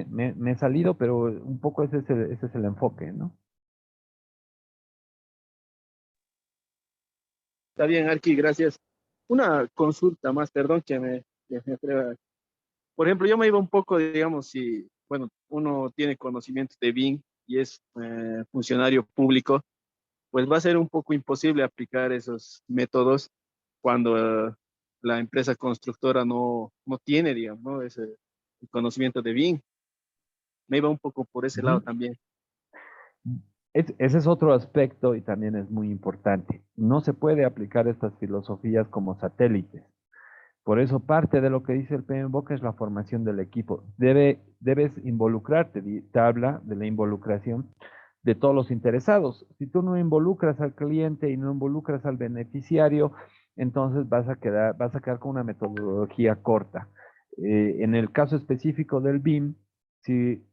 he salido, pero un poco ese es el enfoque, ¿no? Está bien, Arqui, gracias. Una consulta más, perdón que me atreva. Por ejemplo, yo me iba un poco, digamos, si, bueno, uno tiene conocimientos de BIM y es funcionario público, pues va a ser un poco imposible aplicar esos métodos cuando la empresa constructora no tiene, digamos, ¿no? Ese conocimiento de BIM. Me iba un poco por ese lado Ujú. también. Ese es otro aspecto y también es muy importante. No se puede aplicar estas filosofías como satélites. Por eso parte de lo que dice el PMBOK es la formación del equipo. Debes involucrarte, te habla de la involucración de todos los interesados. Si tú no involucras al cliente y no involucras al beneficiario, entonces vas a quedar con una metodología corta. En el caso específico del BIM, si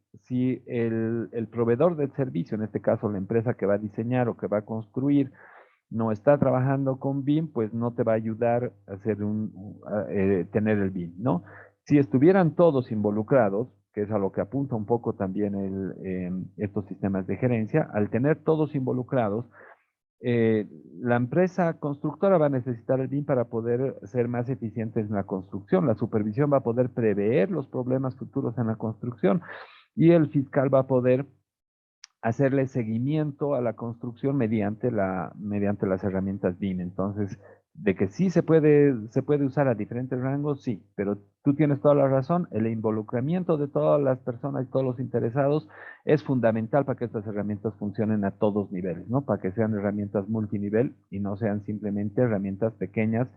el proveedor del servicio, en este caso la empresa que va a diseñar o que va a construir, no está trabajando con BIM, pues no te va a ayudar a tener el BIM, ¿no? Si estuvieran todos involucrados, que es a lo que apunta un poco también estos sistemas de gerencia, al tener todos involucrados, eh, la empresa constructora va a necesitar el BIM para poder ser más eficientes en la construcción. La supervisión va a poder prever los problemas futuros en la construcción y el fiscal va a poder hacerle seguimiento a la construcción mediante las herramientas BIM. Entonces, de que sí se puede usar a diferentes rangos, sí, pero tú tienes toda la razón, el involucramiento de todas las personas y todos los interesados es fundamental para que estas herramientas funcionen a todos niveles, ¿no? Para que sean herramientas multinivel y no sean simplemente herramientas pequeñas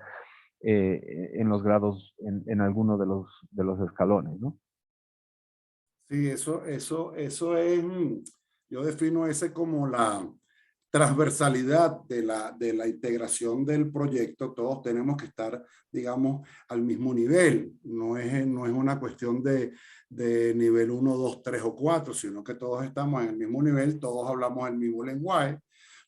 en los grados, en alguno de los escalones, ¿no? Sí, eso es, yo defino ese como la transversalidad de la integración del proyecto. Todos tenemos que estar, digamos, al mismo nivel. No es una cuestión de nivel 1, 2, 3 o 4, sino que todos estamos en el mismo nivel, todos hablamos el mismo lenguaje,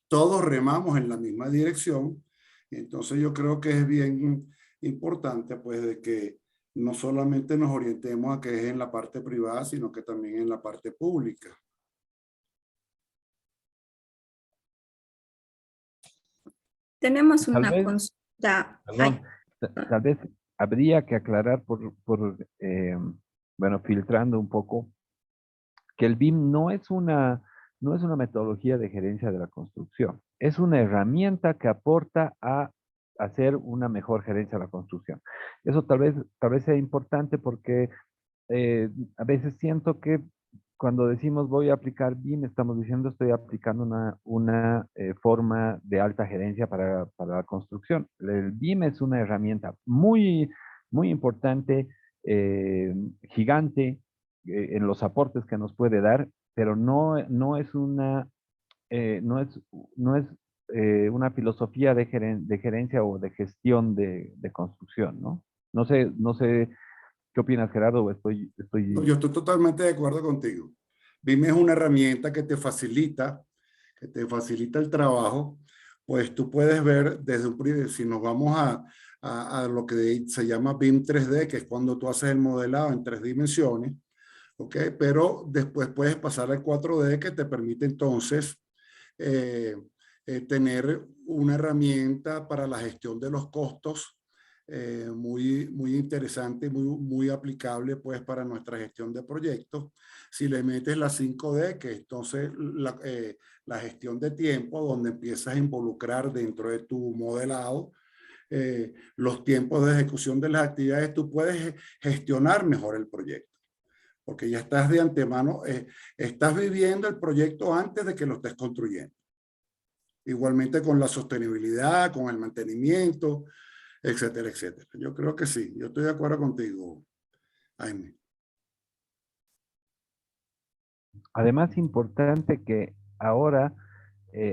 todos remamos en la misma dirección. Entonces yo creo que es bien importante, pues, de que no solamente nos orientemos a que es en la parte privada, sino que también en la parte pública. Tenemos Tal una vez, consulta. perdón, tal vez habría que aclarar bueno, filtrando un poco, que el BIM no es una metodología de gerencia de la construcción. Es una herramienta que aporta a hacer una mejor gerencia de la construcción. Eso tal vez sea importante porque a veces siento que cuando decimos voy a aplicar BIM, estamos diciendo estoy aplicando una forma de alta gerencia para la construcción. El BIM es una herramienta muy importante, gigante, en los aportes que nos puede dar, pero no es no es una filosofía de gerencia o de gestión de construcción, ¿no? No sé qué opinas, Gerardo, o Yo estoy totalmente de acuerdo contigo. BIM es una herramienta que te facilita el trabajo. Pues tú puedes ver desde si nos vamos a lo que se llama BIM 3D, que es cuando tú haces el modelado en 3 dimensiones, ¿ok? Pero después puedes pasar al 4D, que te permite entonces eh, tener una herramienta para la gestión de los costos muy interesante, muy aplicable pues para nuestra gestión de proyectos. Si le metes la 5D, que entonces la gestión de tiempo, donde empiezas a involucrar dentro de tu modelado los tiempos de ejecución de las actividades, tú puedes gestionar mejor el proyecto, porque ya estás de antemano, estás viviendo el proyecto antes de que lo estés construyendo. Igualmente con la sostenibilidad, con el mantenimiento, etcétera, etcétera. Yo creo que sí, yo estoy de acuerdo contigo, Jaime. Además, importante que ahora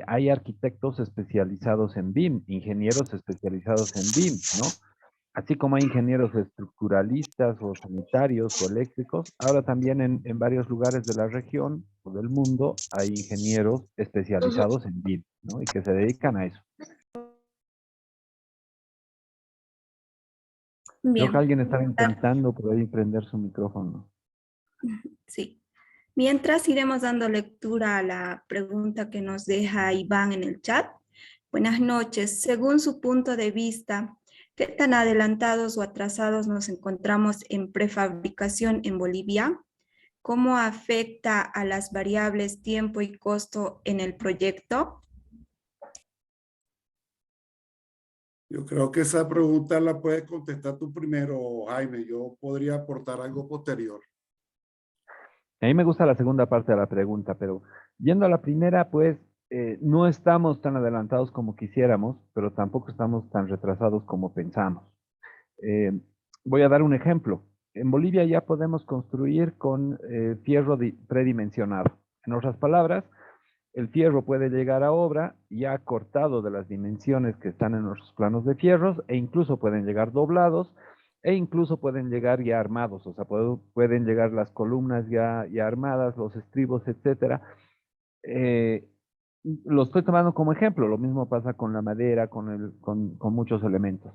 hay arquitectos especializados en BIM, ingenieros especializados en BIM, ¿no? Así como hay ingenieros estructuralistas o sanitarios o eléctricos, ahora también en varios lugares de la región o del mundo hay ingenieros especializados en BIM, ¿no? Y que se dedican a eso. Creo que Bien, alguien estaba intentando por ahí prender su micrófono. sí. Mientras iremos dando lectura a la pregunta que nos deja Iván en el chat. Buenas noches. Según su punto de vista, ¿qué tan adelantados o atrasados nos encontramos en prefabricación en Bolivia? ¿Cómo afecta a las variables tiempo y costo en el proyecto? Yo creo que esa pregunta la puedes contestar tú primero, Jaime. Yo podría aportar algo posterior. A mí me gusta la segunda parte de la pregunta, pero yendo a la primera, pues no estamos tan adelantados como quisiéramos, pero tampoco estamos tan retrasados como pensamos. Voy a dar un ejemplo. En Bolivia ya podemos construir con fierro predimensionado. En otras palabras, el fierro puede llegar a obra ya cortado de las dimensiones que están en nuestros planos de fierros e incluso pueden llegar doblados e incluso pueden llegar ya armados, o sea, pueden llegar las columnas ya armadas, los estribos, etcétera. Eh, lo estoy tomando como ejemplo, lo mismo pasa con la madera, con muchos elementos.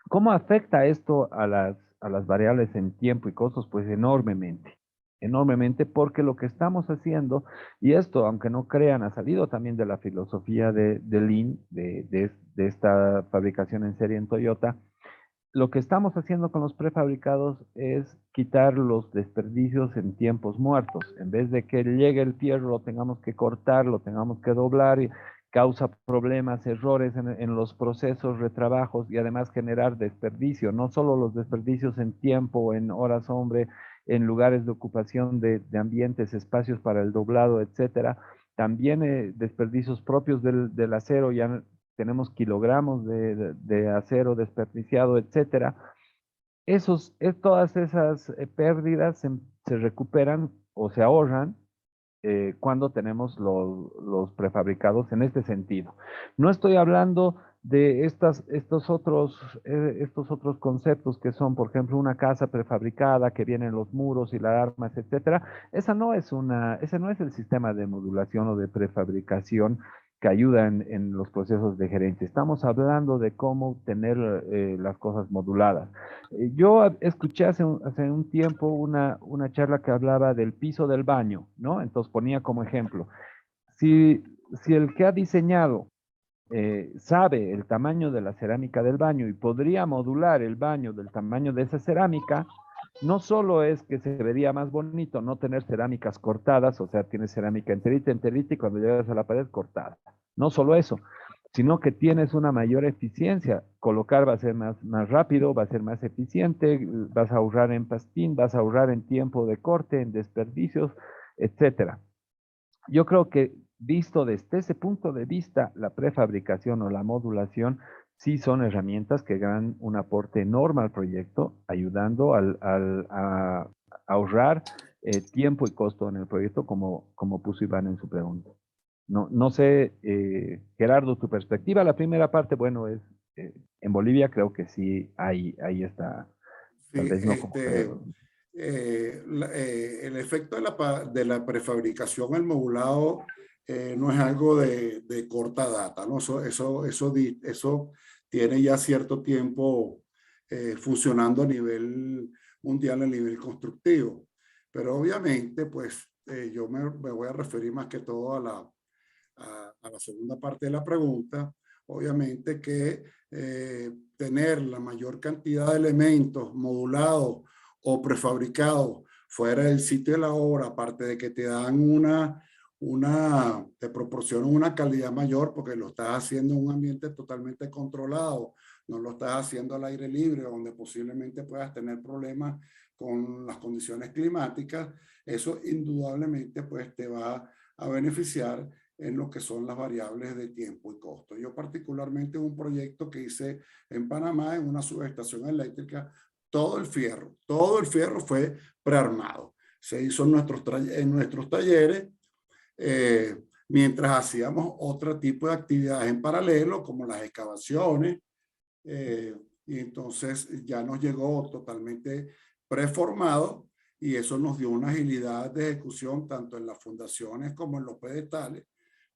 ¿Cómo afecta esto a las variables en tiempo y costos? Pues enormemente, porque lo que estamos haciendo, y esto, aunque no crean, ha salido también de la filosofía de Lean, de esta fabricación en serie en Toyota. Lo que estamos haciendo con los prefabricados es quitar los desperdicios en tiempos muertos. En vez de que llegue el fierro, lo tengamos que cortar, lo tengamos que doblar, y causa problemas, errores en los procesos, retrabajos y además generar desperdicio. No solo los desperdicios en tiempo, en horas hombre, en lugares de ocupación de ambientes, espacios para el doblado, etcétera. También desperdicios propios del acero, ya tenemos kilogramos de acero desperdiciado, etcétera. Todas esas pérdidas se recuperan o se ahorran cuando tenemos los prefabricados en este sentido. No estoy hablando de estos otros conceptos que son, por ejemplo, una casa prefabricada que vienen los muros y las armas, etcétera. Ese no es el sistema de modulación o de prefabricación que ayuda en los procesos de gerencia. Estamos hablando de cómo tener las cosas moduladas. Yo escuché hace un tiempo una charla que hablaba del piso del baño, ¿no? Entonces ponía como ejemplo, si el que ha diseñado sabe el tamaño de la cerámica del baño y podría modular el baño del tamaño de esa cerámica, no solo es que se vería más bonito no tener cerámicas cortadas, o sea, tienes cerámica enterita y cuando llegas a la pared cortada. No solo eso, sino que tienes una mayor eficiencia. Colocar va a ser más rápido, va a ser más eficiente, vas a ahorrar en pastín, vas a ahorrar en tiempo de corte, en desperdicios, etcétera. Yo creo que visto desde ese punto de vista, la prefabricación o la modulación sí son herramientas que dan un aporte enorme al proyecto, ayudando a ahorrar tiempo y costo en el proyecto, como puso Iván en su pregunta. No sé, Gerardo, tu perspectiva. La primera parte, bueno, es en Bolivia creo que sí, ahí está. Tal Sí, vez no como el efecto de la prefabricación, el modulado, no es algo de corta data, ¿no? Eso tiene ya cierto tiempo funcionando a nivel mundial, a nivel constructivo. Pero obviamente, pues, yo me voy a referir más que todo a la segunda parte de la pregunta. Obviamente que tener la mayor cantidad de elementos modulados o prefabricados fuera del sitio de la obra, aparte de que te dan te proporcionan una calidad mayor porque lo estás haciendo en un ambiente totalmente controlado, no lo estás haciendo al aire libre, donde posiblemente puedas tener problemas con las condiciones climáticas. Eso indudablemente pues te va a beneficiar en lo que son las variables de tiempo y costo. Yo particularmente en un proyecto que hice en Panamá, en una subestación eléctrica, todo el fierro fue prearmado. Se hizo en nuestros talleres, mientras hacíamos otro tipo de actividades en paralelo, como las excavaciones, y entonces ya nos llegó totalmente preformado y eso nos dio una agilidad de ejecución tanto en las fundaciones como en los pedestales,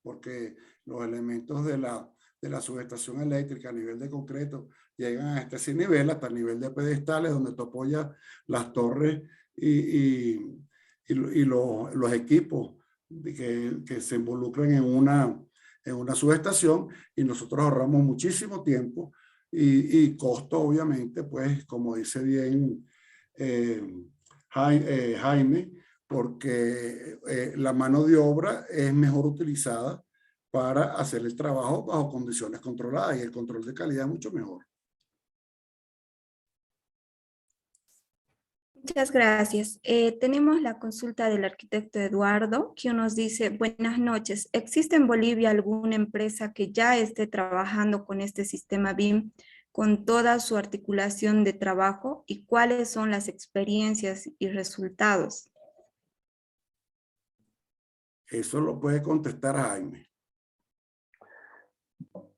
porque los elementos de la subestación eléctrica a nivel de concreto llegan a este nivel, hasta el nivel de pedestales, donde tú apoyas las torres y los equipos que se involucran en una subestación, y nosotros ahorramos muchísimo tiempo y costo, obviamente, pues, como dice bien Jaime, porque la mano de obra es mejor utilizada para hacer el trabajo bajo condiciones controladas y el control de calidad es mucho mejor. Muchas gracias. Tenemos la consulta del arquitecto Eduardo, que nos dice: buenas noches. ¿Existe en Bolivia alguna empresa que ya esté trabajando con este sistema BIM con toda su articulación de trabajo? ¿Y cuáles son las experiencias y resultados? Eso lo puede contestar Jaime.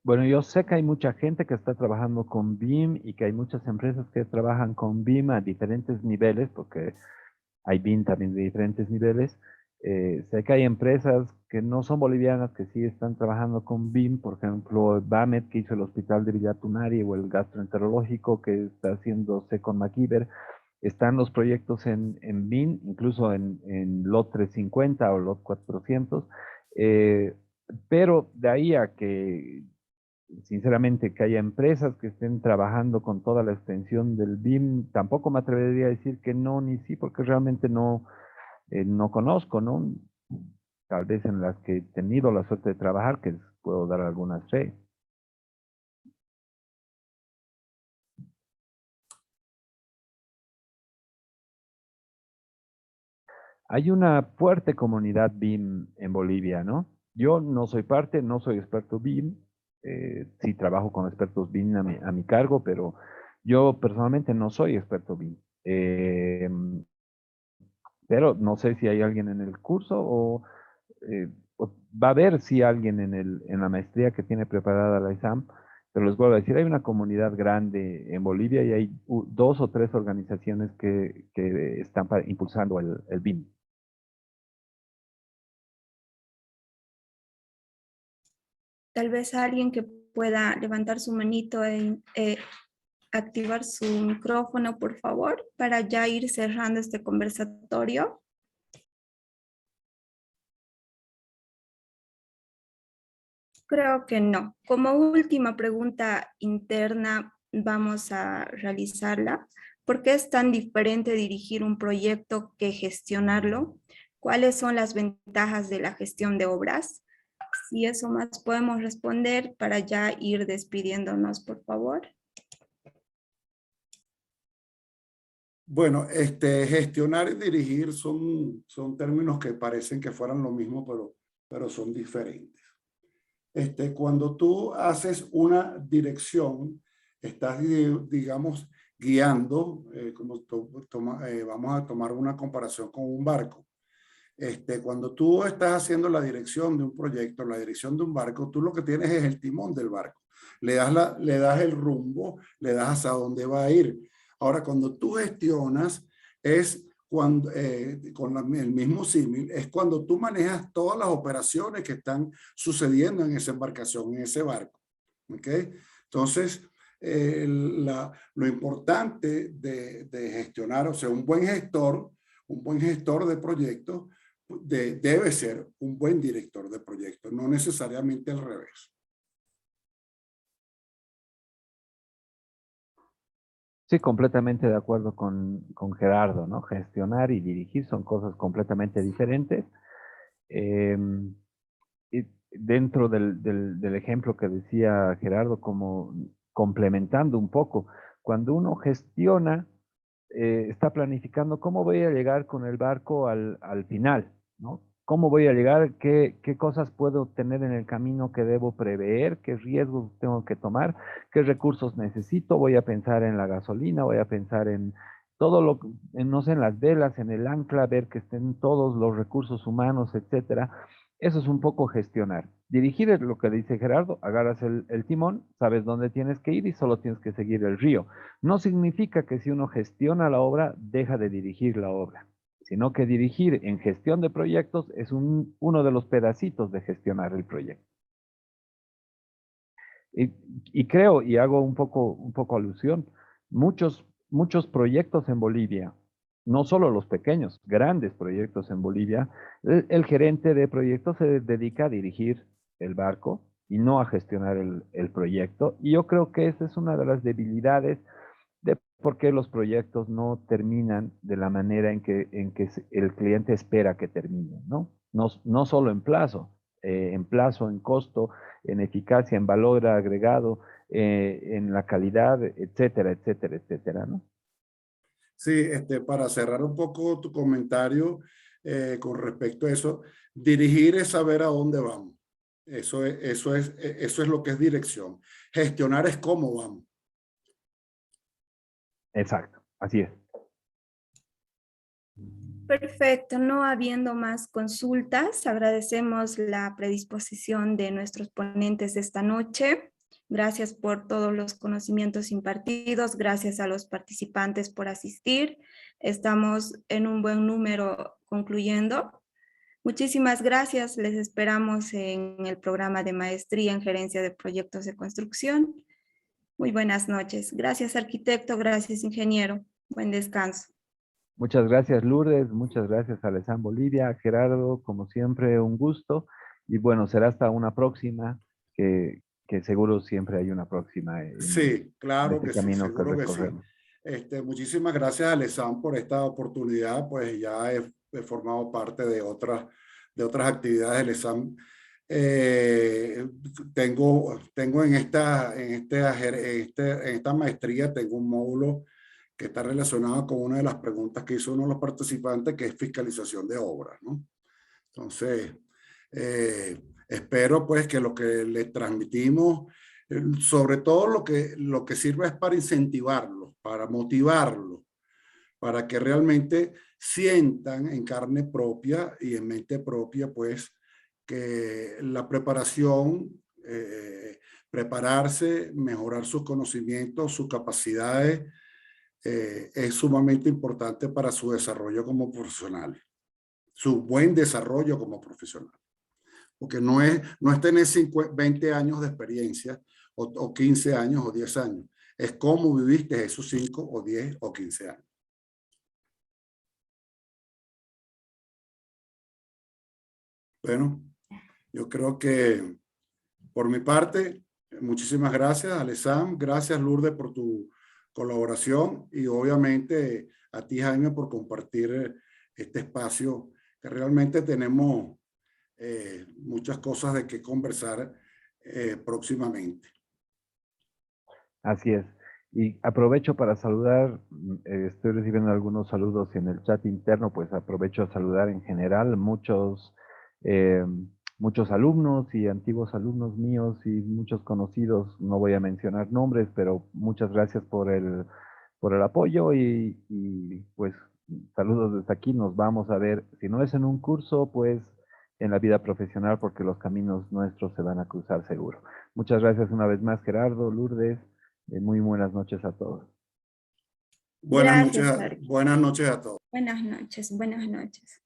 Bueno, yo sé que hay mucha gente que está trabajando con BIM y que hay muchas empresas que trabajan con BIM a diferentes niveles, porque hay BIM también de diferentes niveles. Sé que hay empresas que no son bolivianas que sí están trabajando con BIM, por ejemplo, BAMET, que hizo el hospital de Villatunari, o el gastroenterológico que está haciéndose con MacGyver. Están los proyectos en BIM, incluso en LOT 350 o LOT 400. Pero de ahí a que, sinceramente, que haya empresas que estén trabajando con toda la extensión del BIM, tampoco me atrevería a decir que no ni sí, porque realmente no conozco, ¿no? Tal vez en las que he tenido la suerte de trabajar, que puedo dar algunas fe. Hay una fuerte comunidad BIM en Bolivia, ¿no? Yo no soy parte, no soy experto BIM, sí trabajo con expertos BIM a mi cargo, pero yo personalmente no soy experto BIM. Pero no sé si hay alguien en el curso o va a haber si alguien en la maestría que tiene preparada la exam, pero les vuelvo a decir, hay una comunidad grande en Bolivia y hay 2 o 3 organizaciones que están impulsando el BIM. Tal vez alguien que pueda levantar su manito e activar su micrófono, por favor, para ya ir cerrando este conversatorio. Creo que no. Como última pregunta interna, vamos a realizarla. ¿Por qué es tan diferente dirigir un proyecto que gestionarlo? ¿Cuáles son las ventajas de la gestión de obras? Si eso más podemos responder para ya ir despidiéndonos, por favor. Bueno, gestionar y dirigir son términos que parecen que fueran lo mismo, pero son diferentes. Cuando tú haces una dirección, estás, digamos, guiando, vamos a tomar una comparación con un barco. Cuando tú estás haciendo la dirección de un proyecto, la dirección de un barco, tú lo que tienes es el timón del barco. Le das el rumbo, le das hacia dónde va a ir. Ahora, cuando tú gestionas, es cuando, el mismo símil, es cuando tú manejas todas las operaciones que están sucediendo en esa embarcación, en ese barco. ¿Ok? Entonces, lo importante de gestionar, o sea, un buen gestor de proyectos, debe ser un buen director de proyectos, no necesariamente al revés. Sí, completamente de acuerdo con Gerardo, ¿no? Gestionar y dirigir son cosas completamente diferentes. Y dentro del ejemplo que decía Gerardo, como complementando un poco, cuando uno gestiona, está planificando cómo voy a llegar con el barco al final, ¿no? ¿Cómo voy a llegar? ¿Qué cosas puedo tener en el camino que debo prever? ¿Qué riesgos tengo que tomar? ¿Qué recursos necesito? Voy a pensar en la gasolina, voy a pensar en todo no sé, en las velas, en el ancla, ver que estén todos los recursos humanos, etcétera. Eso es un poco gestionar. Dirigir es lo que dice Gerardo, agarras el timón, sabes dónde tienes que ir y solo tienes que seguir el río. No significa que si uno gestiona la obra, deja de dirigir la obra, sino que dirigir en gestión de proyectos es uno de los pedacitos de gestionar el proyecto. Y creo, y hago un poco alusión, muchos proyectos en Bolivia, no solo los pequeños, grandes proyectos en Bolivia, el gerente de proyectos se dedica a dirigir el barco y no a gestionar el proyecto. Y yo creo que esa es una de las debilidades de por qué los proyectos no terminan de la manera en que el cliente espera que terminen, ¿no? No solo en plazo, en costo, en eficacia, en valor agregado, en la calidad, etcétera, etcétera, etcétera, ¿no? Sí, para cerrar un poco tu comentario con respecto a eso, dirigir es saber a dónde vamos. Eso es lo que es dirección. Gestionar es cómo vamos. Exacto, así es. Perfecto, no habiendo más consultas, agradecemos la predisposición de nuestros ponentes esta noche. Gracias por todos los conocimientos impartidos, gracias a los participantes por asistir. Estamos en un buen número concluyendo. Muchísimas gracias, les esperamos en el programa de maestría en gerencia de proyectos de construcción. Muy buenas noches. Gracias, arquitecto, gracias, ingeniero. Buen descanso. Muchas gracias, Lourdes. Muchas gracias, Alessandro Bolivia. Gerardo, como siempre, un gusto. Y bueno, será hasta una próxima, que seguro siempre hay una próxima Sí, en claro este que sí, camino que seguro que sí. recorremos. Muchísimas gracias, Alessandro, por esta oportunidad. Pues ya he formado parte de otras actividades del ESAM. Tengo en esta maestría, tengo un módulo que está relacionado con una de las preguntas que hizo uno de los participantes, que es fiscalización de obras, ¿no? Entonces, espero pues que lo que les transmitimos, sobre todo lo que sirve es para incentivarlos, para motivarlos, para que realmente sientan en carne propia y en mente propia pues que la preparación, prepararse, mejorar sus conocimientos, sus capacidades, es sumamente importante para su desarrollo como profesionales, su buen desarrollo como profesional. Porque no es tener 20 años de experiencia o 15 años o 10 años. Es cómo viviste esos 5 o 10 o 15 años. Bueno, yo creo que Por mi parte, muchísimas gracias, Alessam. Gracias, Lourdes, por tu colaboración y obviamente a ti, Jaime, por compartir este espacio que realmente tenemos muchas cosas de qué conversar próximamente. Así es. Y aprovecho para saludar, estoy recibiendo algunos saludos en el chat interno, pues aprovecho a saludar en general muchos alumnos y antiguos alumnos míos y muchos conocidos, no voy a mencionar nombres, pero muchas gracias por el apoyo y pues saludos desde aquí, nos vamos a ver, si no es en un curso, pues en la vida profesional, porque los caminos nuestros se van a cruzar seguro. Muchas gracias una vez más, Gerardo, Lourdes. Muy buenas noches a todos. Gracias, Sergio. Buenas noches a todos. Buenas noches, buenas noches.